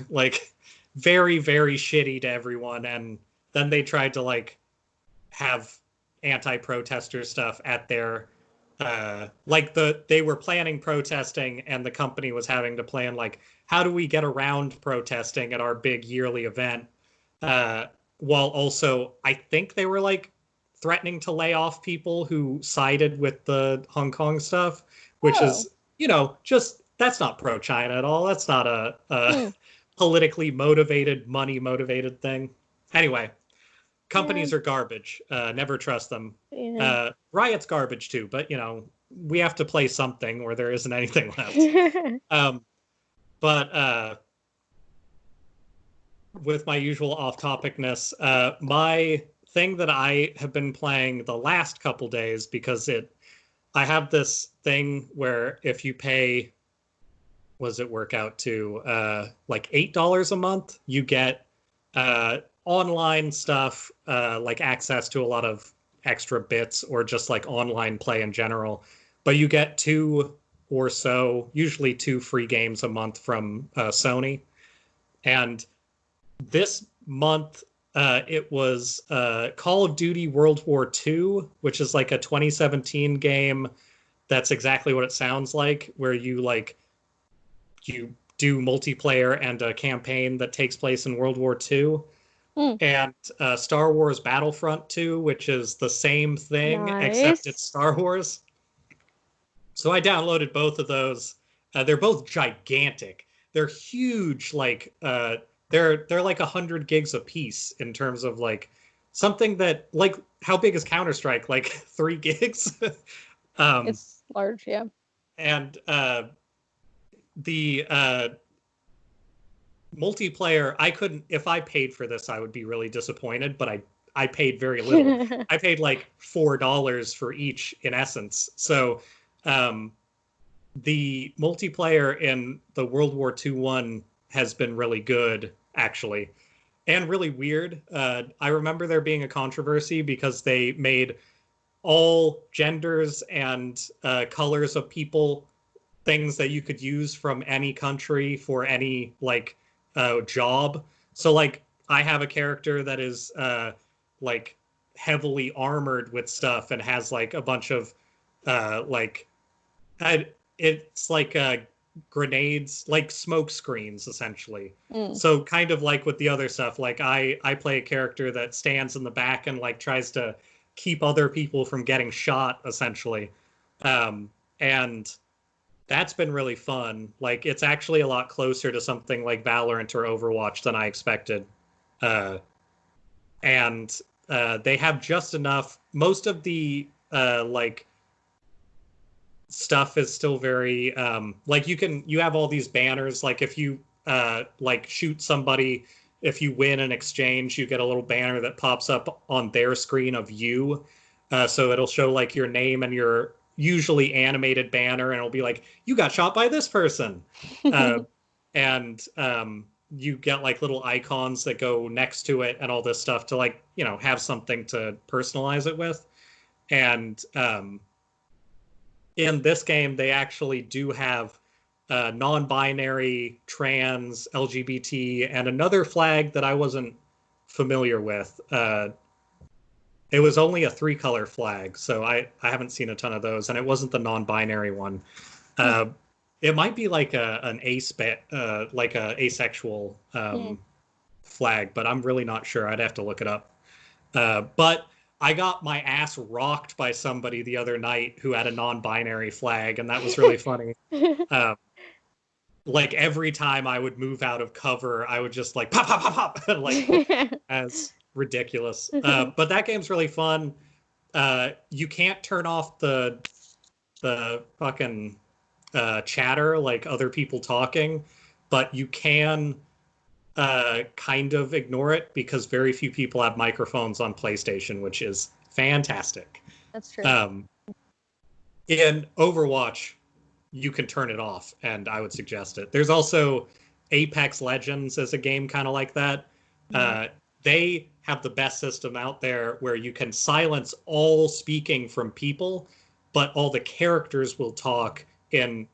like very, very shitty to everyone. And then they tried to like have anti-protester stuff at their like they were planning protesting, and the company was having to plan like, how do we get around protesting at our big yearly event, uh while also I think they were like threatening to lay off people who sided with the Hong Kong stuff, which Oh. is, just, that's not pro-China at all. That's not a Hmm. politically motivated, money motivated thing. Anyway, companies are garbage. Never trust them. Yeah. Riot's garbage too, but we have to play something or there isn't anything left. But with my usual off-topicness, my thing that I have been playing the last couple days, because I have this thing where if you pay, what does it work out to? Like $8 a month, you get online stuff, like access to a lot of extra bits or just like online play in general. But you get usually two free games a month from Sony. And this month, it was Call of Duty World War II, which is like a 2017 game that's exactly what it sounds like, where you do multiplayer and a campaign that takes place in World War II. And Star Wars Battlefront 2, which is the same thing, except it's Star Wars. So I downloaded both of those. They're both gigantic. They're huge, like they're like 100 gigs a piece in terms of like something that, like, how big is Counter-Strike? Like 3 gigs? It's large, yeah. And the multiplayer, I couldn't, if I paid for this, I would be really disappointed, but I paid very little. I paid like $4 for each in essence. So the multiplayer in the World War II one has been really good, actually, and really weird. I remember there being a controversy because they made all genders and colors of people things that you could use from any country for any like job. So like I have a character that is like heavily armored with stuff and has like a bunch of like it's like grenades, like smoke screens essentially. So kind of like with the other stuff, like I play a character that stands in the back and like tries to keep other people from getting shot essentially. And that's been really fun. Like it's actually a lot closer to something like Valorant or Overwatch than I expected. And they have just enough. Most of the like stuff is still very like you have all these banners. Like if you like shoot somebody, if you win an exchange, you get a little banner that pops up on their screen of you. So it'll show like your name and your usually animated banner, and it'll be like, you got shot by this person. And you get like little icons that go next to it and all this stuff to like, have something to personalize it with. And in this game, they actually do have non-binary, trans, LGBT, and another flag that I wasn't familiar with. It was only a 3-color flag, so I haven't seen a ton of those, and it wasn't the non-binary one. It might be like an like a asexual flag, but I'm really not sure. I'd have to look it up. But I got my ass rocked by somebody the other night who had a non-binary flag, and that was really funny. Like every time I would move out of cover, I would just like pop, pop, pop, pop, like as ridiculous. But that game's really fun. You can't turn off the fucking chatter, like other people talking, but you can kind of ignore it because very few people have microphones on PlayStation, which is fantastic. That's true. In Overwatch, you can turn it off, and I would suggest it. There's also Apex Legends as a game kind of like that. They have the best system out there where you can silence all speaking from people, but all the characters will talk in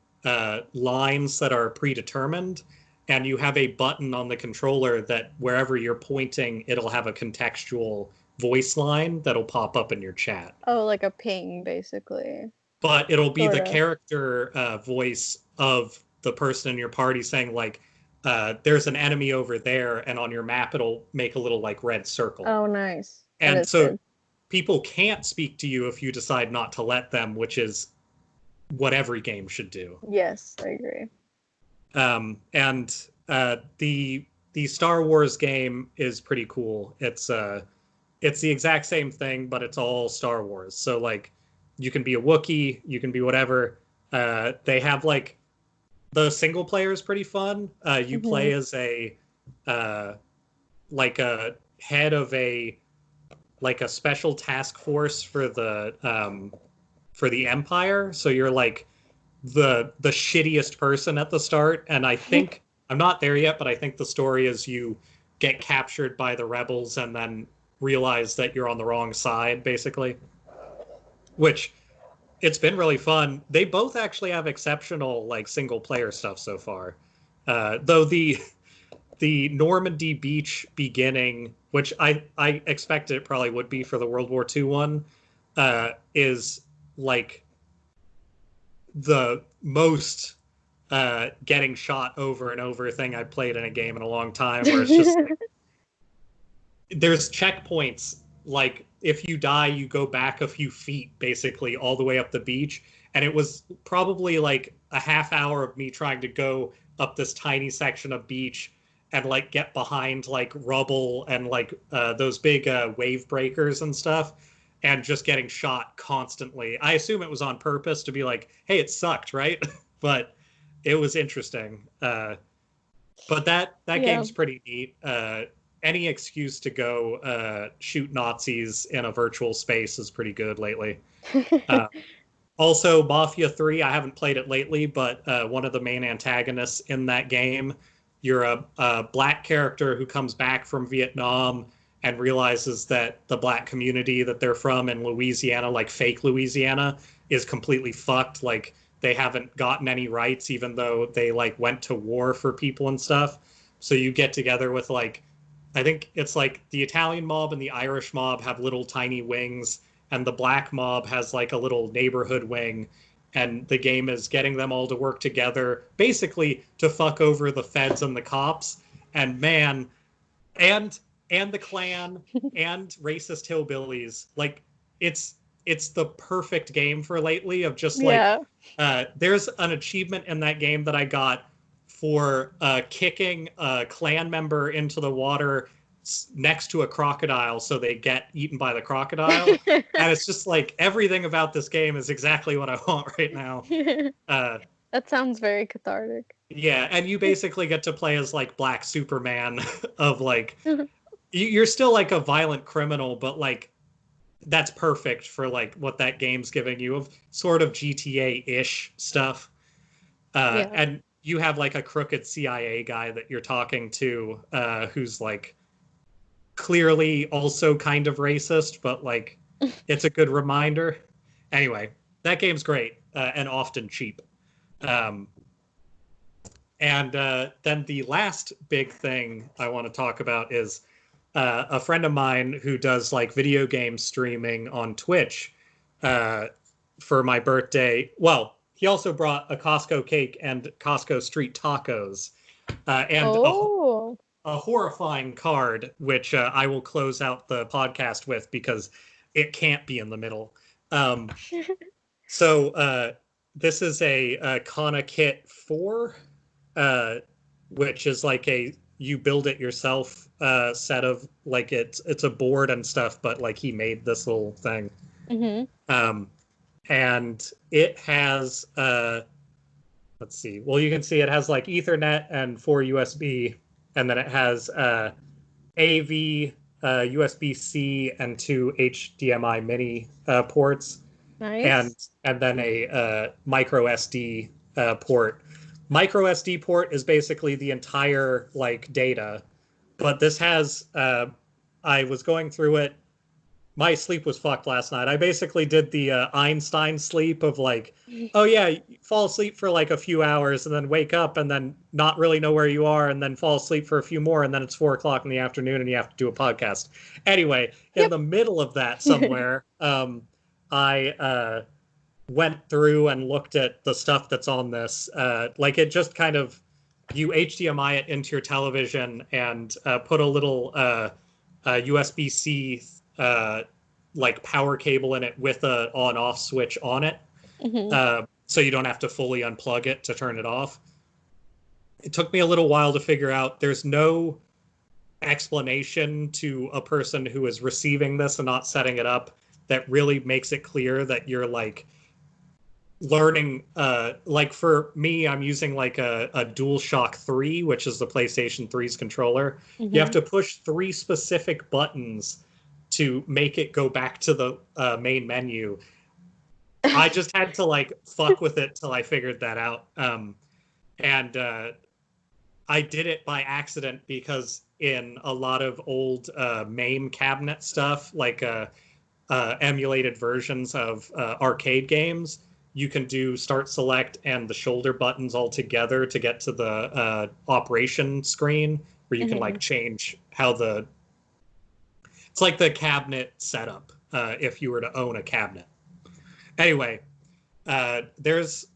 lines that are predetermined. And you have a button on the controller that wherever you're pointing, it'll have a contextual voice line that'll pop up in your chat. Oh, like a ping, basically. But it'll be the character voice of the person in your party saying like, there's an enemy over there, and on your map it'll make a little like red circle. Oh, nice. And so people can't speak to you if you decide not to let them, which is what every game should do. Yes, I agree. And the Star Wars game is pretty cool. It's it's the exact same thing, but it's all Star Wars. So like, you can be a Wookiee, you can be whatever. They have like the single player is pretty fun. You Mm-hmm. play as a like a head of a like a special task force for the Empire. So you're like the shittiest person at the start, and I think I'm not there yet, but I think the story is you get captured by the rebels and then realize that you're on the wrong side, basically. Which it's been really fun. They both actually have exceptional like single player stuff so far. Though the Normandy Beach beginning, which I expected it probably would be for the World War II one, is like the most getting shot over and over thing I played in a game in a long time, where it's just like there's checkpoints. Like if you die, you go back a few feet, basically all the way up the beach. And it was probably like a half hour of me trying to go up this tiny section of beach and like get behind like rubble and like those big wave breakers and stuff, and just getting shot constantly. I assume it was on purpose to be like, hey, it sucked, right? But it was interesting. But that Yeah. game's pretty neat. Any excuse to go shoot Nazis in a virtual space is pretty good lately. Uh, Also, Mafia 3, I haven't played it lately, but one of the main antagonists in that game, you're a black character who comes back from Vietnam and realizes that the black community that they're from in Louisiana, like fake Louisiana, is completely fucked. Like they haven't gotten any rights, even though they like went to war for people and stuff. So you get together with like, I think it's like the Italian mob and the Irish mob have little tiny wings, and the black mob has like a little neighborhood wing, and the game is getting them all to work together basically to fuck over the feds and the cops. And man, and the Klan and racist hillbillies, like it's it's the perfect game for lately, of just like Yeah. there's an achievement in that game that I got for kicking a Klan member into the water next to a crocodile so they get eaten by the crocodile. And it's just like everything about this game is exactly what I want right now. Uh, That sounds very cathartic. yeah, and you basically get to play as like Black Superman of like you're still like a violent criminal, but like that's perfect for like what that game's giving you of sort of GTA-ish stuff. Yeah. And you have like a crooked CIA guy that you're talking to, who's like clearly also kind of racist, but like it's a good reminder. Anyway, that game's great and often cheap. Um, and then the last big thing I want to talk about is a friend of mine who does like video game streaming on Twitch uh, for my birthday. Well, he also brought a Costco cake and Costco street tacos and Oh. a horrifying card, which I will close out the podcast with because it can't be in the middle. Um, so this is a Kana Kit 4, uh, which is like a you build it yourself set of like it's a board and stuff, but like he made this little thing. Hmm. Um, and it has let's see. Well, you can see it has like Ethernet and 4 USB, and then it has AV, USB-C, and 2 HDMI mini ports, and Nice. then a micro SD port. Micro SD port is basically the entire like data, but this has. I was going through it. My sleep was fucked last night. I basically did the Einstein sleep of like, oh yeah, fall asleep for like a few hours and then wake up and then not really know where you are and then fall asleep for a few more and then it's 4 o'clock in the afternoon and you have to do a podcast. Anyway, in Yep. the middle of that somewhere, I went through and looked at the stuff that's on this. Like it just kind of you HDMI it into your television and put a little USB-C like power cable in it with a on-off switch on it, Hmm. so you don't have to fully unplug it to turn it off. It took me a little while to figure out there's no explanation to a person who is receiving this and not setting it up that really makes it clear that you're like learning like for me, I'm using like a DualShock 3, which is the PlayStation 3's controller. You have Mm-hmm. to push three specific buttons to make it go back to the main menu. I just had to like fuck with it till I figured that out. And I did it by accident because in a lot of old MAME cabinet stuff, like emulated versions of arcade games, you can do start select and the shoulder buttons all together to get to the operation screen where you can Mm-hmm. like change how the it's like the cabinet setup if you were to own a cabinet. Anyway, there's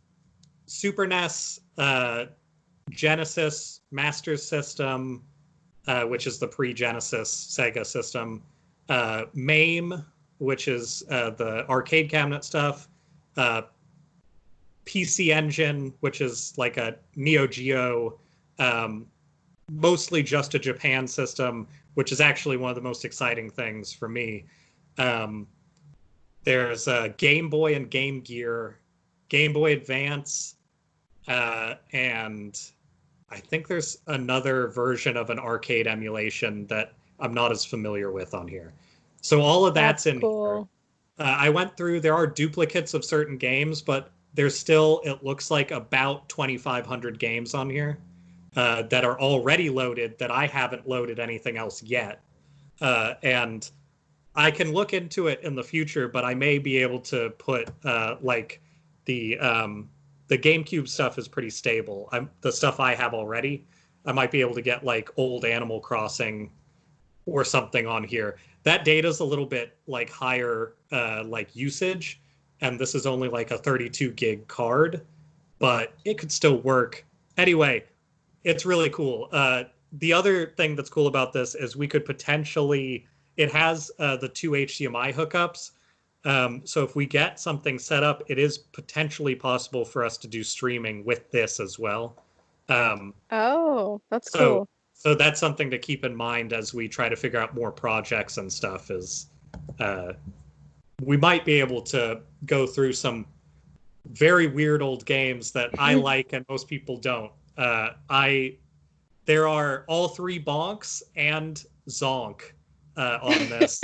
Super NES, Genesis, Master System, which is the pre-Genesis Sega system, MAME, which is the arcade cabinet stuff, uh, PC Engine, which is like a Neo Geo, um, mostly just a Japan system, which is actually one of the most exciting things for me. Um, there's Game Boy and Game Gear, Game Boy Advance, and I think there's another version of an arcade emulation that I'm not as familiar with on here. So all of that's That's in here. cool. I went through, there are duplicates of certain games, but there's still, it looks like about 2,500 games on here that are already loaded that I haven't loaded anything else yet. And I can look into it in the future, but I may be able to put like the GameCube stuff is pretty stable. The stuff I have already, I might be able to get like old Animal Crossing or something on here. That data is a little bit like higher like usage, and this is only like a 32 gig card, but it could still work. Anyway, it's really cool. The other thing that's cool about this is we could potentially, it has the two HDMI hookups. So if we get something set up, it is potentially possible for us to do streaming with this as well. Um, Oh, that's so cool. so that's something to keep in mind as we try to figure out more projects and stuff is uh, we might be able to go through some very weird old games that I like and most people don't. I there are all three bonks and zonk on this,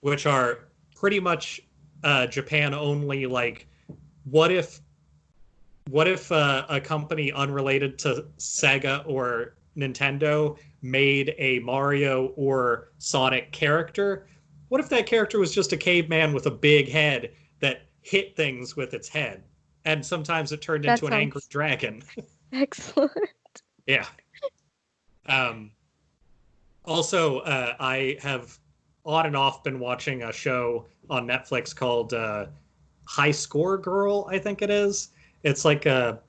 which are pretty much Japan only. Like, what if a company unrelated to Sega or Nintendo made a Mario or Sonic character? What if that character was just a caveman with a big head that hit things with its head? And sometimes it turned That into an angry sounds dragon. excellent. Yeah. Um, Also, I have on and off been watching a show on Netflix called High Score Girl, I think it is. It's like a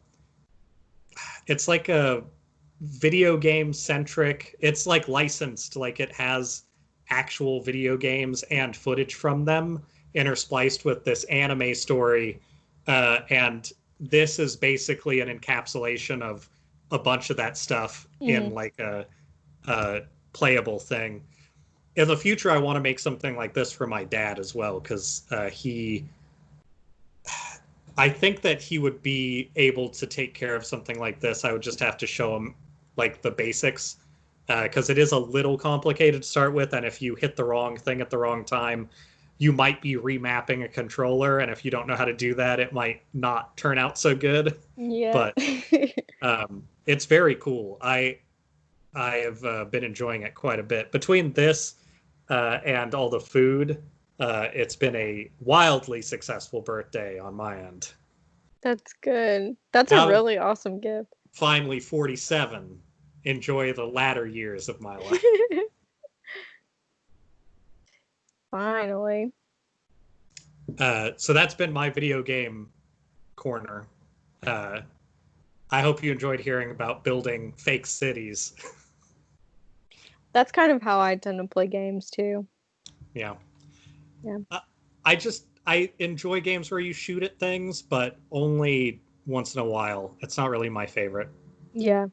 it's like a video game centric. It's like licensed, like it has actual video games and footage from them interspliced with this anime story. And this is basically an encapsulation of a bunch of that stuff in Mm. like a playable thing. In the future, I want to make something like this for my dad as well, because I think that he would be able to take care of something like this. I would just have to show him like the basics, because it is a little complicated to start with, and if you hit the wrong thing at the wrong time, you might be remapping a controller, and if you don't know how to do that, it might not turn out so good. Yeah. But it's very cool. I have been enjoying it quite a bit. Between this and all the food, it's been a wildly successful birthday on my end. That's good. That's a Now, really awesome gift. finally 47, enjoy the latter years of my life. Finally. So that's been my video game corner. Uh, I hope you enjoyed hearing about building fake cities. That's kind of how I tend to play games too. Yeah. Yeah. I enjoy games where you shoot at things, but only once in a while. It's not really my favorite. Yeah.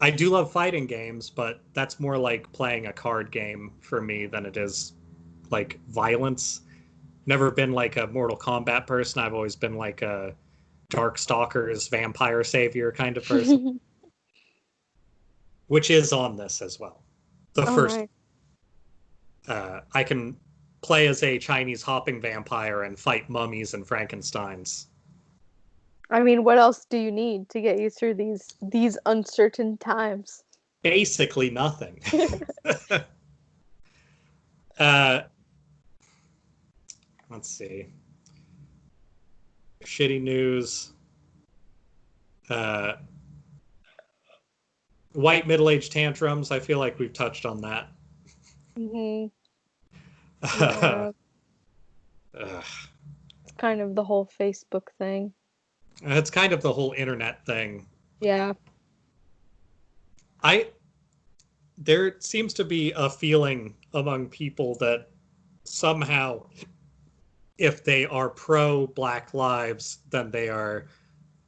I do love fighting games, but that's more like playing a card game for me than it is like violence. Never been like a Mortal Kombat person. I've always been like a Darkstalkers, vampire savior kind of person, which is on this as well. The Oh, first, nice. I can play as a Chinese hopping vampire and fight mummies and Frankensteins. I mean, what else do you need to get you through these uncertain times? Basically nothing. uh, let's see. Shitty news. Uh, white middle-aged tantrums. I feel like we've touched on that. Hmm. uh, Yeah, it's kind of the whole Facebook thing. it's kind of the whole internet thing. Yeah. I There seems to be a feeling among people that somehow if they are pro Black Lives, then they are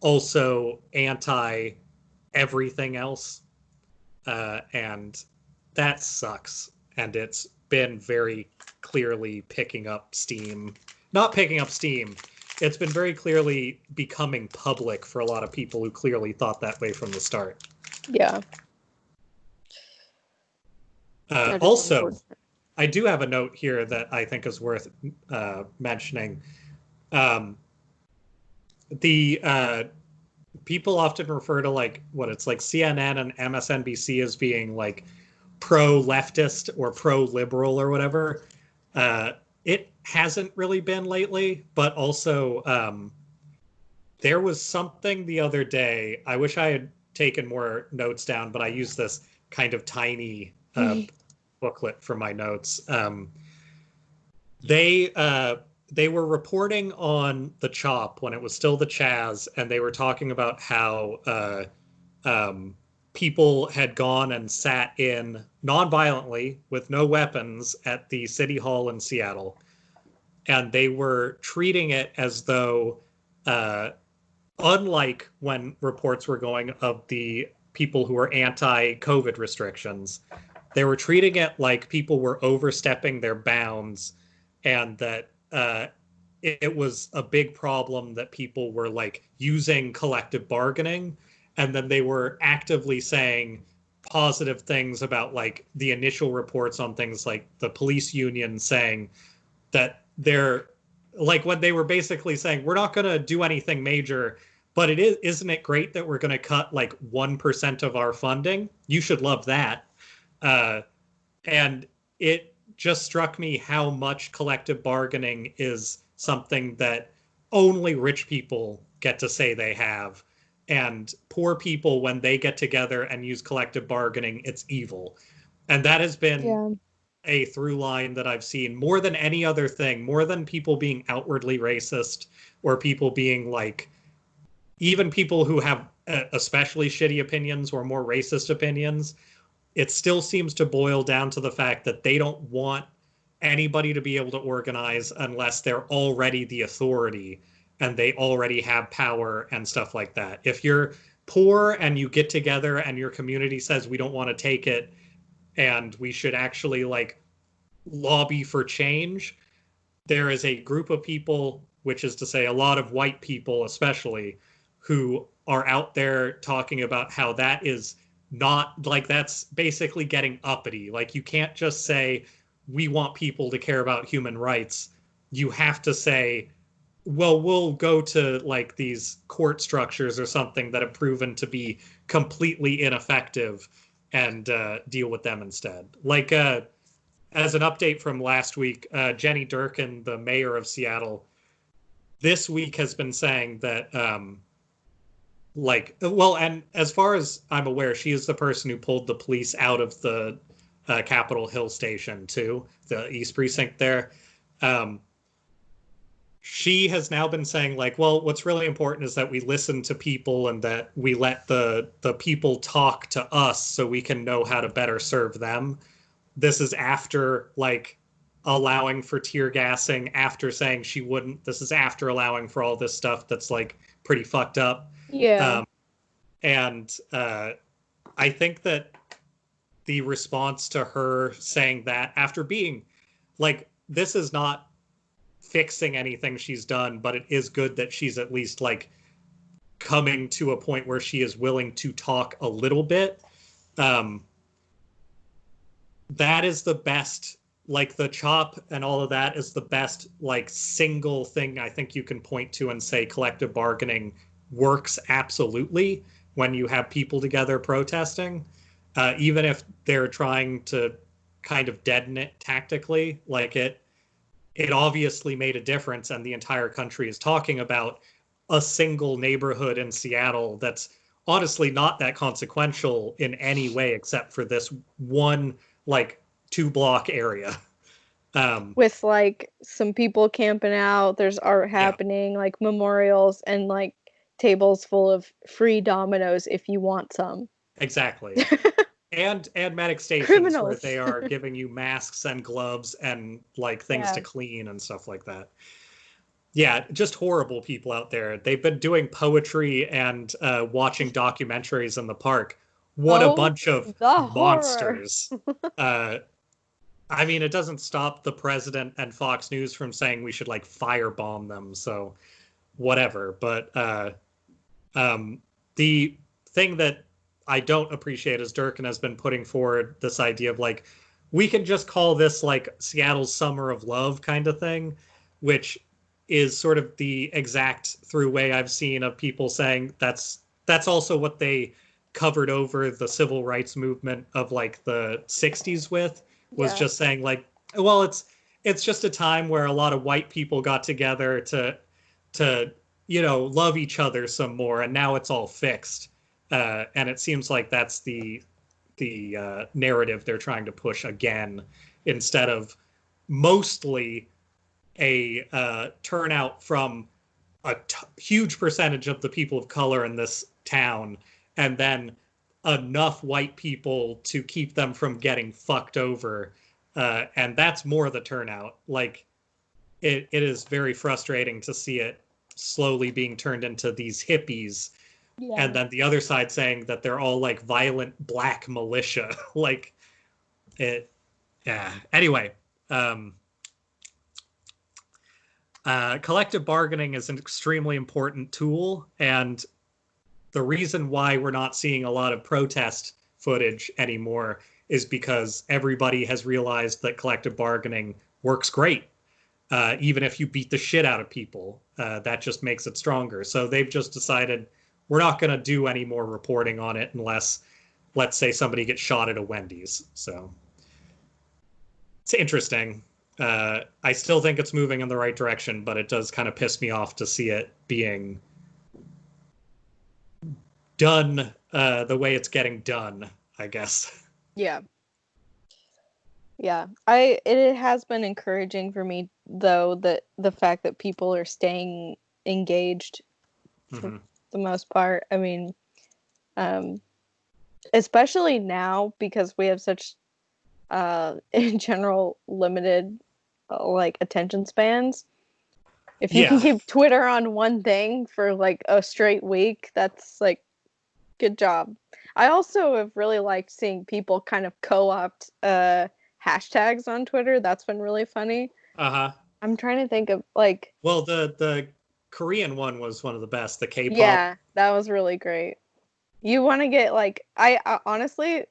also anti everything else. And that sucks. And it's been very clearly picking up steam. Not picking up steam. It's been very clearly becoming public for a lot of people who clearly thought that way from the start. Yeah. That is Also, unfortunate. I do have a note here that I think is worth mentioning. Um, the People often refer to like what it's like CNN and MSNBC as being like pro leftist or pro liberal or whatever. Uh, it hasn't really been lately, but also there was something the other day. I wish I had taken more notes down, but I used this kind of tiny booklet for my notes. They they were reporting on the Chop when it was still the Chaz, and they were talking about how um, people had gone and sat in non-violently with no weapons at the city hall in Seattle, and they were treating it as though, uh, unlike when reports were going of the people who were anti-COVID restrictions, they were treating it like people were overstepping their bounds and that it was a big problem that people were like using collective bargaining, and then they were actively saying positive things about like the initial reports on things like the police union saying that they're like when they were basically saying we're not going to do anything major, but isn't it great that we're going to cut like 1% of our funding? You should love that. uh, and it just struck me how much collective bargaining is something that only rich people get to say they have. And poor people, when they get together and use collective bargaining, it's evil. And that has been Yeah. a through line that I've seen more than any other thing, more than people being outwardly racist or people being like, even people who have especially shitty opinions or more racist opinions, it still seems to boil down to the fact that they don't want anybody to be able to organize unless they're already the authority and they already have power and stuff like that. If you're poor and you get together and your community says we don't want to take it and we should actually like lobby for change, there is a group of people, which is to say a lot of white people especially, who are out there talking about how that is not like that's basically getting uppity. Like you can't just say we want people to care about human rights. You have to say, well, we'll go to like these court structures or something that have proven to be completely ineffective and deal with them instead. Like as an update from last week, Jenny Durkin, the mayor of Seattle, this week has been saying that, like, well, and as far as I'm aware, she is the person who pulled the police out of the Capitol Hill station, too, the East Precinct there. Um, she has now been saying, like, well, what's really important is that we listen to people and that we let the people talk to us so we can know how to better serve them. This is after like allowing for tear gassing, after saying she wouldn't. This is after allowing for all this stuff that's like pretty fucked up. Yeah. Um, and I think that the response to her saying that after being like, this is not fixing anything she's done, but it is good that she's at least like coming to a point where she is willing to talk a little bit. Um, that is the best, like the chop and all of that is the best, like single thing I think you can point to and say collective bargaining works absolutely when you have people together protesting, even if they're trying to kind of deaden it tactically. Like it obviously made a difference, and the entire country is talking about a single neighborhood in Seattle that's honestly not that consequential in any way except for this one like 2 block area. With like some people camping out, there's art Yeah, happening, like memorials and like tables full of free dominoes if you want some. exactly. And medic stations where Criminals. they are giving you masks and gloves and like things Yeah. to clean and stuff like that. Yeah, just horrible people out there. They've been doing poetry and watching documentaries in the park. What a Oh, bunch of the horror. monsters. Uh, I mean, it doesn't stop the president and Fox News from saying we should like firebomb them. So whatever. But the thing that I don't appreciate is Durkin has been putting forward this idea of like, we can just call this like Seattle's Summer of Love kind of thing, which is sort of the exact through way I've seen of people saying that's also what they covered over the civil rights movement of like the 60s with, was Yeah. just saying like, well, it's just a time where a lot of white people got together to love each other some more, and now it's all fixed. And it seems like that's the narrative they're trying to push again, instead of mostly a turnout from a huge percentage of the people of color in this town, and then enough white people to keep them from getting fucked over. And that's more the turnout. Like, it is very frustrating to see it slowly being turned into these hippies, and Yeah. then the other side saying that they're all like violent black militia. Like it. Yeah. Anyway, um, collective bargaining is an extremely important tool, and the reason why we're not seeing a lot of protest footage anymore is because everybody has realized that collective bargaining works great. Even if you beat the shit out of people, that just makes it stronger. So they've just decided we're not going to do any more reporting on it unless, let's say, somebody gets shot at a Wendy's. So it's interesting. I still think it's moving in the right direction, but it does kind of piss me off to see it being done the way it's getting done, I guess. Yeah. Yeah. It has been encouraging for me though that the fact that people are staying engaged for Mm-hmm. the most part. I mean, um especially now because we have such in general limited like attention spans. If you can Yeah. keep Twitter on one thing for like a straight week, that's like good job. I also have really liked seeing people kind of co-opt hashtags on Twitter. That's been really funny. Uh-huh. I'm trying to think of like, Well, the Korean one was one of the best, the K-pop. yeah, that was really great. You want to get like, I honestly,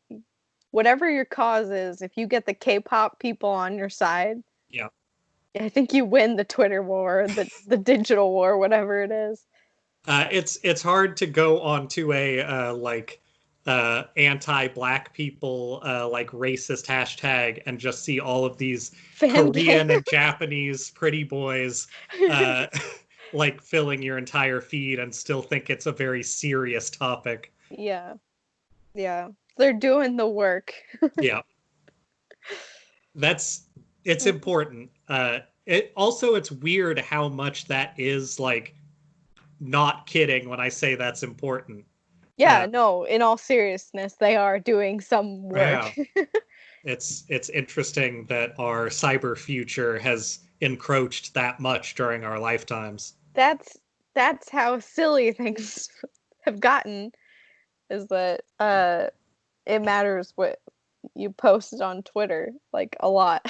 whatever your cause is, if you get the K-pop people on your side, Yeah. I think you win the Twitter war, the digital war, whatever it is. It's hard to go onto a like anti-black people like racist hashtag and just see all of these Fan game. Korean and Japanese pretty boys uh, like filling your entire feed and still think it's a very serious topic. Yeah, yeah. They're doing the work. Yeah, that's it's important. It's weird how much that is like not kidding when I say that's important. Uh, Yeah, no, in all seriousness, they are doing some work. yeah. It's interesting that our cyber future has encroached that much during our lifetimes. that's that's how silly things have gotten is that it matters what you post on Twitter, like a lot.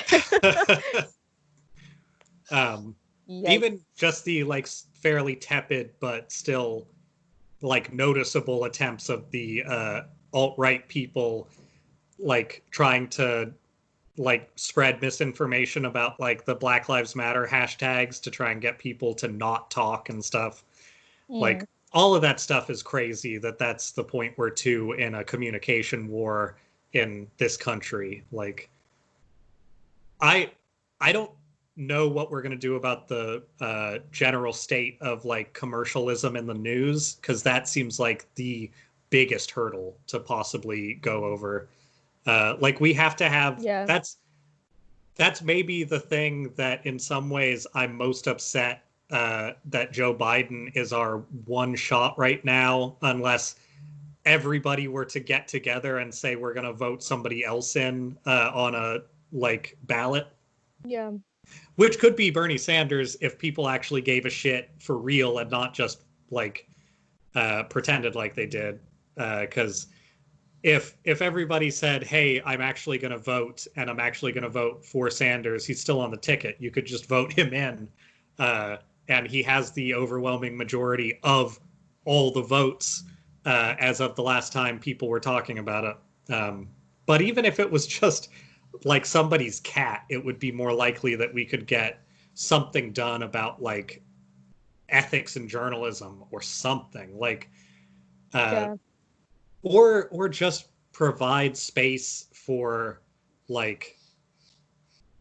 Even just the like fairly tepid but still like noticeable attempts of the alt-right people like trying to like spread misinformation about like the Black Lives Matter hashtags to try and get people to not talk and stuff. Like all of that stuff is crazy that's the point we're to in a communication war in this country. Like I don't know what we're going to do about the general state of like commercialism in the news, because that seems like the biggest hurdle to possibly go over. Like we have to have that's maybe the thing that in some ways I'm most upset that Joe Biden is our one shot right now, unless everybody were to get together and say we're going to vote somebody else in on a like ballot. Yeah. Which could be Bernie Sanders if people actually gave a shit for real and not just like pretended like they did. Because if everybody said, "Hey, I'm actually going to vote and I'm actually going to vote for Sanders," he's still on the ticket. You could just vote him in, and he has the overwhelming majority of all the votes as of the last time people were talking about it. But even if it was just like somebody's cat, it would be more likely that we could get something done about like ethics in journalism or something like or just provide space for like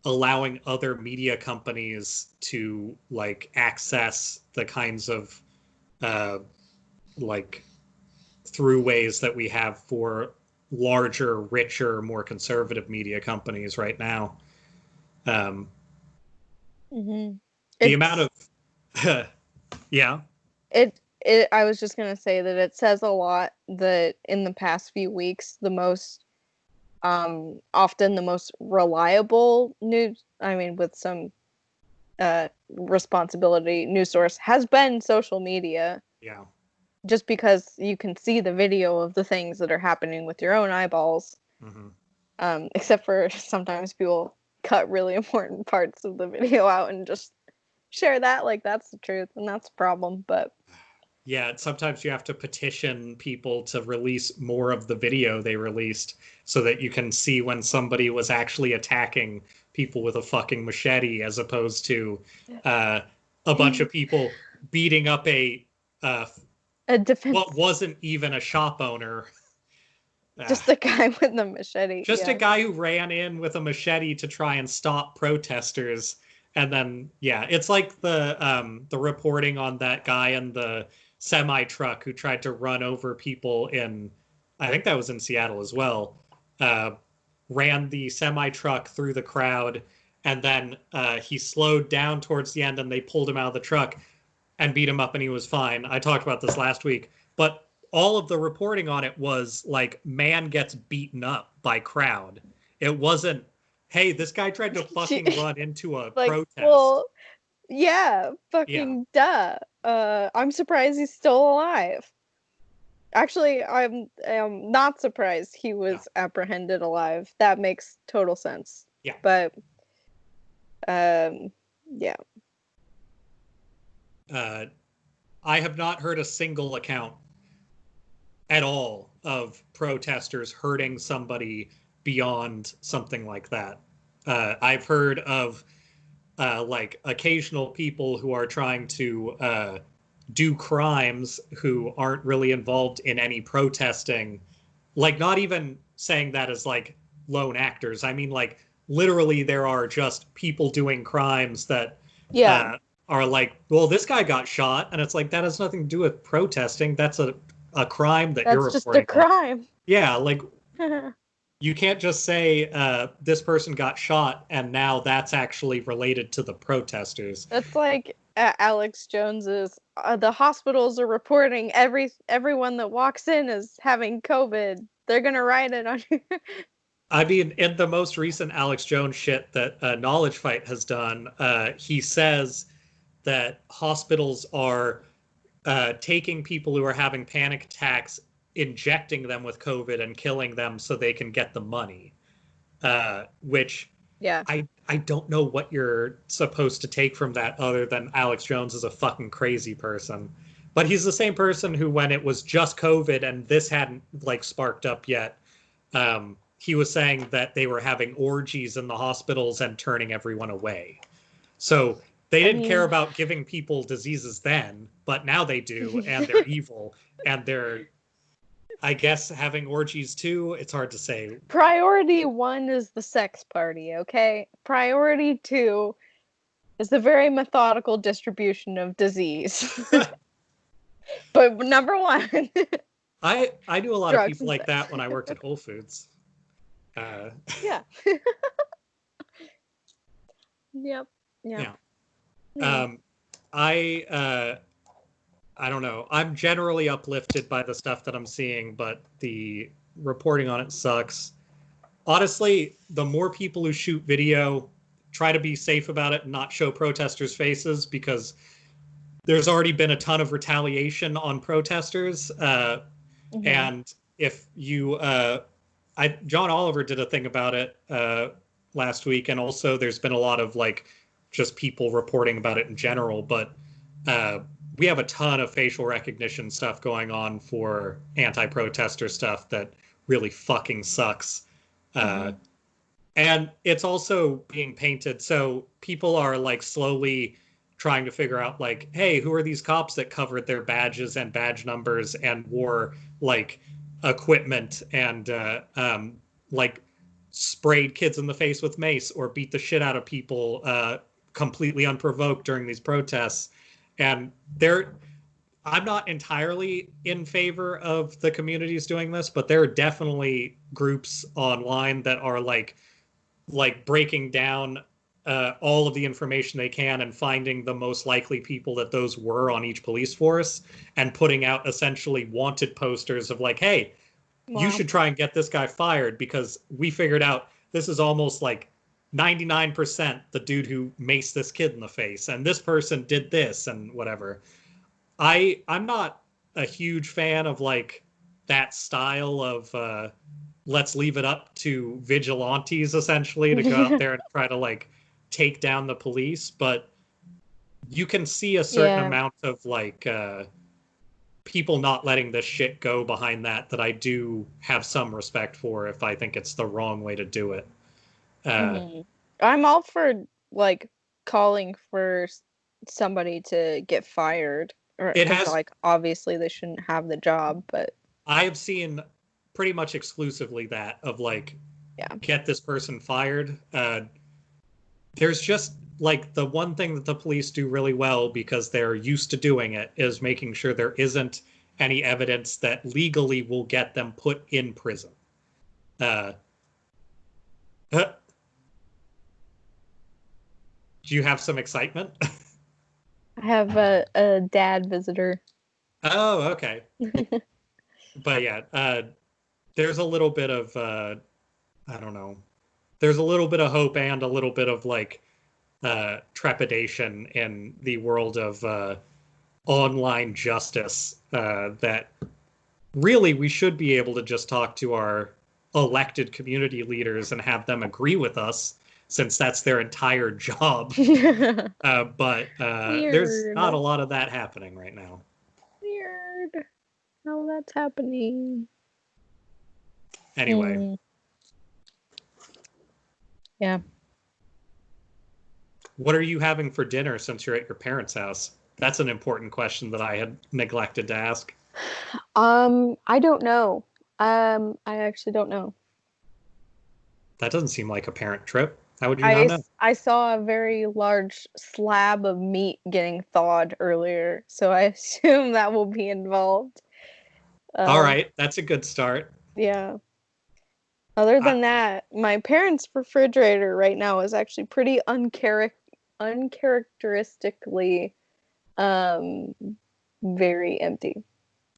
allowing other media companies to like access the kinds of like throughways that we have for larger, richer, more conservative media companies right now. The amount of yeah. I was just gonna say that it says a lot that in the past few weeks, the most often the most reliable news, I mean, with some responsibility, news source has been social media. Yeah. Just because you can see the video of the things that are happening with your own eyeballs. Except for sometimes people cut really important parts of the video out and just share that like that's the truth, and that's a problem. But yeah, sometimes you have to petition people to release more of the video they released so that you can see when somebody was actually attacking people with a fucking machete, as opposed to a bunch of people beating up a defense, what wasn't even a shop owner. Just a guy with a machete. Just a guy who ran in with a machete to try and stop protesters. And then, yeah, it's like the reporting on that guy in the semi truck who tried to run over people in, I think that was in Seattle as well. Ran the semi truck through the crowd, and then he slowed down towards the end, and they pulled him out of the truck and beat him up, and he was fine. I talked about this last week, but all of the reporting on it was like man gets beaten up by crowd. It wasn't, hey, this guy tried to fucking run into a like, protest. Well, yeah, fucking duh. I'm surprised he's still alive. Actually, I'm not surprised he was apprehended alive. That makes total sense. Yeah. But yeah. I have not heard a single account at all of protesters hurting somebody beyond something like that. I've heard of like occasional people who are trying to do crimes who aren't really involved in any protesting, like not even saying that as like lone actors. I mean, like literally there are just people doing crimes that are like, well, this guy got shot, and it's like that has nothing to do with protesting. That's a crime that you're reporting. That's just a crime. On. Yeah, like you can't just say this person got shot and now that's actually related to the protesters. That's like Alex Jones's. The hospitals are reporting everyone that walks in is having COVID. They're gonna write it on you. I mean, in the most recent Alex Jones shit that Knowledge Fight has done, he says that hospitals are taking people who are having panic attacks injecting them with COVID and killing them so they can get the money. Which Yeah. I don't know what you're supposed to take from that other than Alex Jones is a fucking crazy person. But he's the same person who, when it was just COVID and this hadn't like sparked up yet, he was saying that they were having orgies in the hospitals and turning everyone away. So they didn't care about giving people diseases then, but now they do, and they're evil, and they're, I guess, having orgies too. It's hard to say. Priority 1 is the sex party, okay? Priority 2 is the very methodical distribution of disease. But number 1. I knew a lot of people like that when I worked at Whole Foods. Yeah. Yep. Yeah. I don't know. I'm generally uplifted by the stuff that I'm seeing, but the reporting on it sucks. Honestly, the more people who shoot video, try to be safe about it and not show protesters' faces, because there's already been a ton of retaliation on protesters. And if you, John Oliver did a thing about it last week, and also there's been a lot of like just people reporting about it in general, but we have a ton of facial recognition stuff going on for anti-protester stuff that really fucking sucks. And it's also being painted, so people are like slowly trying to figure out like, hey, who are these cops that covered their badges and badge numbers and wore like equipment and like sprayed kids in the face with mace or beat the shit out of people completely unprovoked during these protests. And I'm not entirely in favor of the communities doing this, but there are definitely groups online that are like breaking down all of the information they can and finding the most likely people that those were on each police force and putting out essentially wanted posters of like, hey, you should try and get this guy fired because we figured out this is almost like 99% the dude who maced this kid in the face, and this person did this and whatever. I'm not a huge fan of like that style of let's leave it up to vigilantes essentially to go out there and try to like take down the police, but you can see a certain amount of like people not letting this shit go behind that I do have some respect for if I think it's the wrong way to do it. I'm all for like calling for somebody to get fired, or because like obviously they shouldn't have the job, but I have seen pretty much exclusively that of like, get this person fired. There's just like the one thing that the police do really well because they're used to doing it is making sure there isn't any evidence that legally will get them put in prison. Do you have some excitement? I have a dad visitor. Oh, okay. But yeah, there's a little bit of, I don't know, there's a little bit of hope and a little bit of like trepidation in the world of online justice that really we should be able to just talk to our elected community leaders and have them agree with us, since that's their entire job. But there's not a lot of that happening right now. Weird how that's happening. Anyway. Yeah. What are you having for dinner since you're at your parents' house? That's an important question that I had neglected to ask. I don't know. I actually don't know. That doesn't seem like a parent trip. How would you not know? I saw a very large slab of meat getting thawed earlier, so I assume that will be involved. All right, that's a good start. Yeah. Other than that, my parents' refrigerator right now is actually pretty uncharacteristically very empty.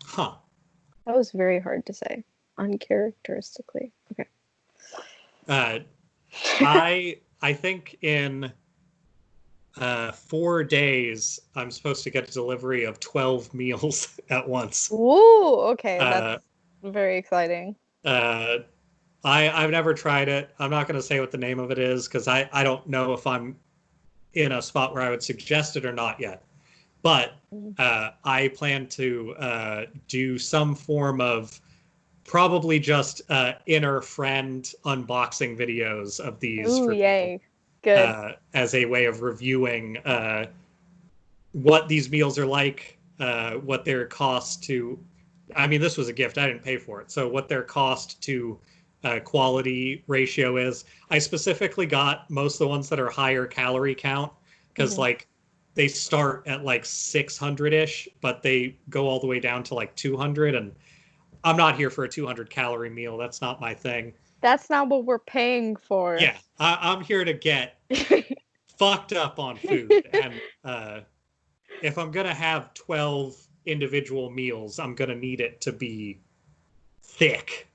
Huh. That was very hard to say. Uncharacteristically. Okay. I think in 4 days I'm supposed to get a delivery of 12 meals at once. Ooh, okay. Very exciting. Uh, I've never tried it. I'm not going to say what the name of it is because I don't know if I'm in a spot where I would suggest it or not yet. But I plan to do some form of probably just inner friend unboxing videos of these Ooh, for people yay. Good. as a way of reviewing what these meals are like, what their cost to. I mean, this was a gift. I didn't pay for it. So what their cost to quality ratio is. I specifically got most of the ones that are higher calorie count because like they start at like 600-ish, but they go all the way down to like 200. And I'm not here for a 200 calorie meal. That's not my thing. That's not what we're paying for. Yeah, I'm here to get fucked up on food. And if I'm going to have 12 individual meals, I'm going to need it to be thick.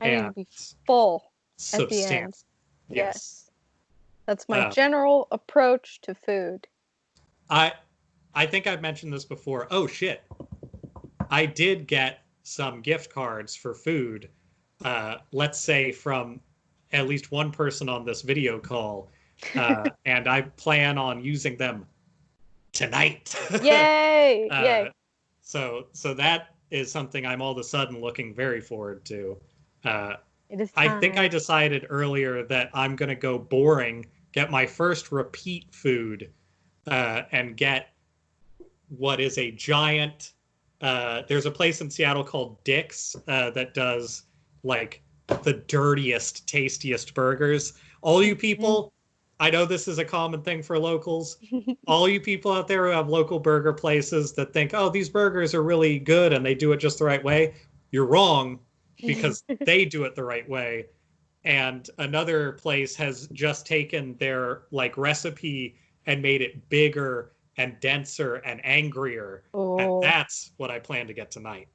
I need to be full at the end. Yes. That's my general approach to food. I think I've mentioned this before. Oh shit. I did get some gift cards for food. Let's say from at least one person on this video call. And I plan on using them tonight. Yay! Yay. So that is something I'm all of a sudden looking very forward to. It is I time. think I decided earlier that I'm going to go boring, get my first repeat food, and get what is a giant. There's a place in Seattle called Dick's that does like the dirtiest, tastiest burgers. All you people, I know this is a common thing for locals. All you people out there who have local burger places that think, oh, these burgers are really good and they do it just the right way, you're wrong because they do it the right way. And another place has just taken their like recipe and made it bigger and denser and angrier. Oh. And that's what I plan to get tonight.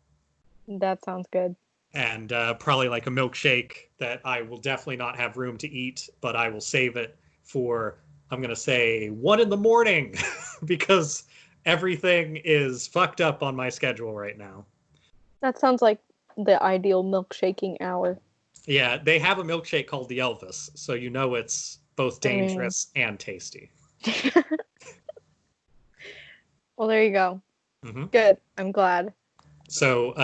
That sounds good. And probably like a milkshake that I will definitely not have room to eat, but I will save it for, I'm going to say 1 a.m. because everything is fucked up on my schedule right now. That sounds like the ideal milkshaking hour. Yeah, they have a milkshake called the Elvis, so you know it's both dangerous and tasty. Well, there you go. Good. I'm glad. So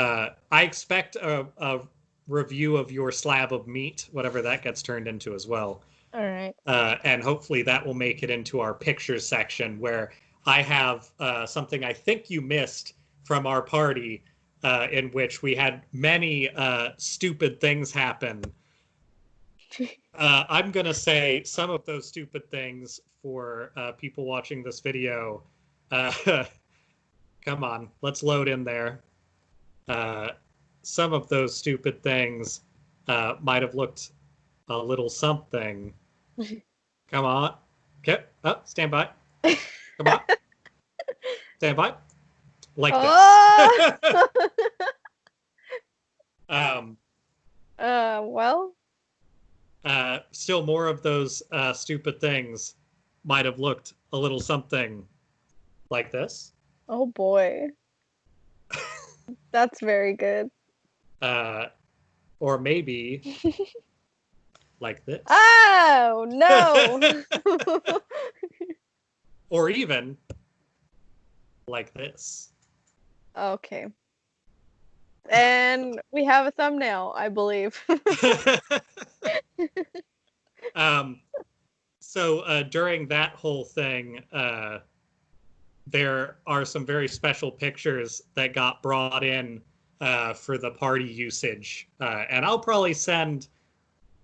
I expect a review of your slab of meat, whatever that gets turned into as well. All right. And hopefully that will make it into our pictures section where I have something I think you missed from our party in which we had many stupid things happen. I'm going to say some of those stupid things for people watching this video. Come on, let's load in there. Some of those stupid things might have looked a little something. Come on. Okay. Oh, stand by. Come on. Stand by. Like this. Well. Still more of those stupid things might have looked a little something like this. Oh boy. That's very good. Or maybe like this. Oh, no. Or even like this. Okay. And we have a thumbnail, I believe. So during that whole thing, there are some very special pictures that got brought in for the party usage. And I'll probably send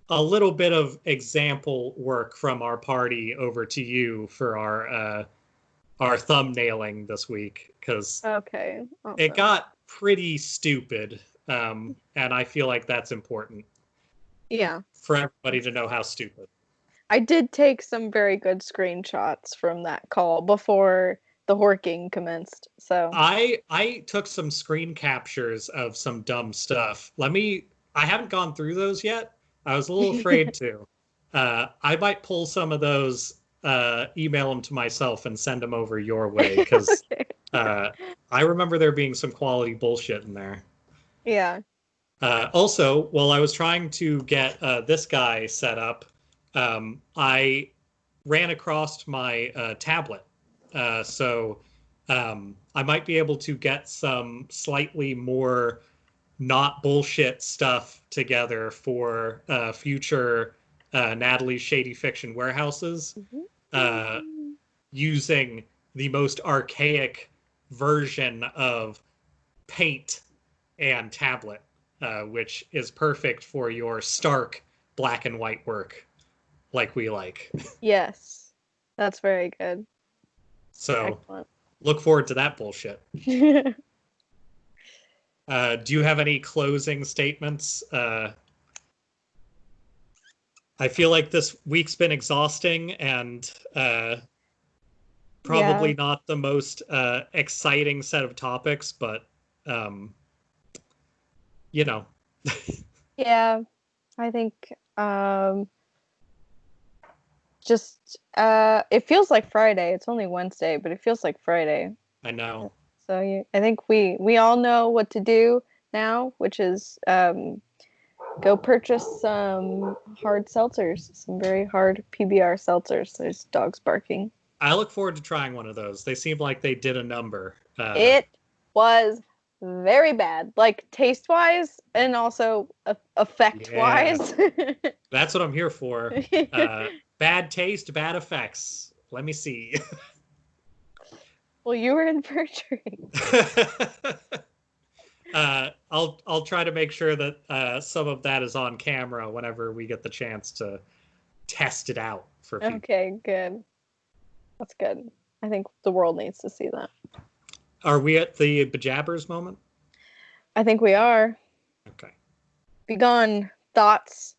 a little bit of example work from our party over to you for our thumbnailing this week, because okay, awesome. It got pretty stupid, and I feel like that's important. Yeah. For everybody to know how stupid. I did take some very good screenshots from that call before the horking commenced. So I took some screen captures of some dumb stuff. I haven't gone through those yet. I was a little afraid to. I might pull some of those, email them to myself and send them over your way, because I remember there being some quality bullshit in there. Yeah. Also, while I was trying to get this guy set up, I ran across my tablet. So I might be able to get some slightly more not bullshit stuff together for future Natalie's Shady Fiction Warehouses uh, using the most archaic version of Paint and tablet, which is perfect for your stark black and white work like we like. Yes, that's very good. So Excellent. look forward to that bullshit. Do you have any closing statements? I feel like this week's been exhausting and probably Yeah. not the most exciting set of topics, but um, you know, Yeah, I think just it feels like Friday. It's only Wednesday, but it feels like Friday. I know. So I think we all know what to do now, which is go purchase some hard seltzers, some very hard PBR seltzers. There's dogs barking. I look forward to trying one of those. They seem like they did a number. It was very bad, like taste wise and also effect Yeah, wise. that's what I'm here for. Bad taste, bad effects. Let me see. Well, you were in for a treat. I'll try to make sure that some of that is on camera whenever we get the chance to test it out for people. Okay, good. That's good. I think the world needs to see that. Are we at the bejabbers moment? I think we are. Okay. Begone, thoughts.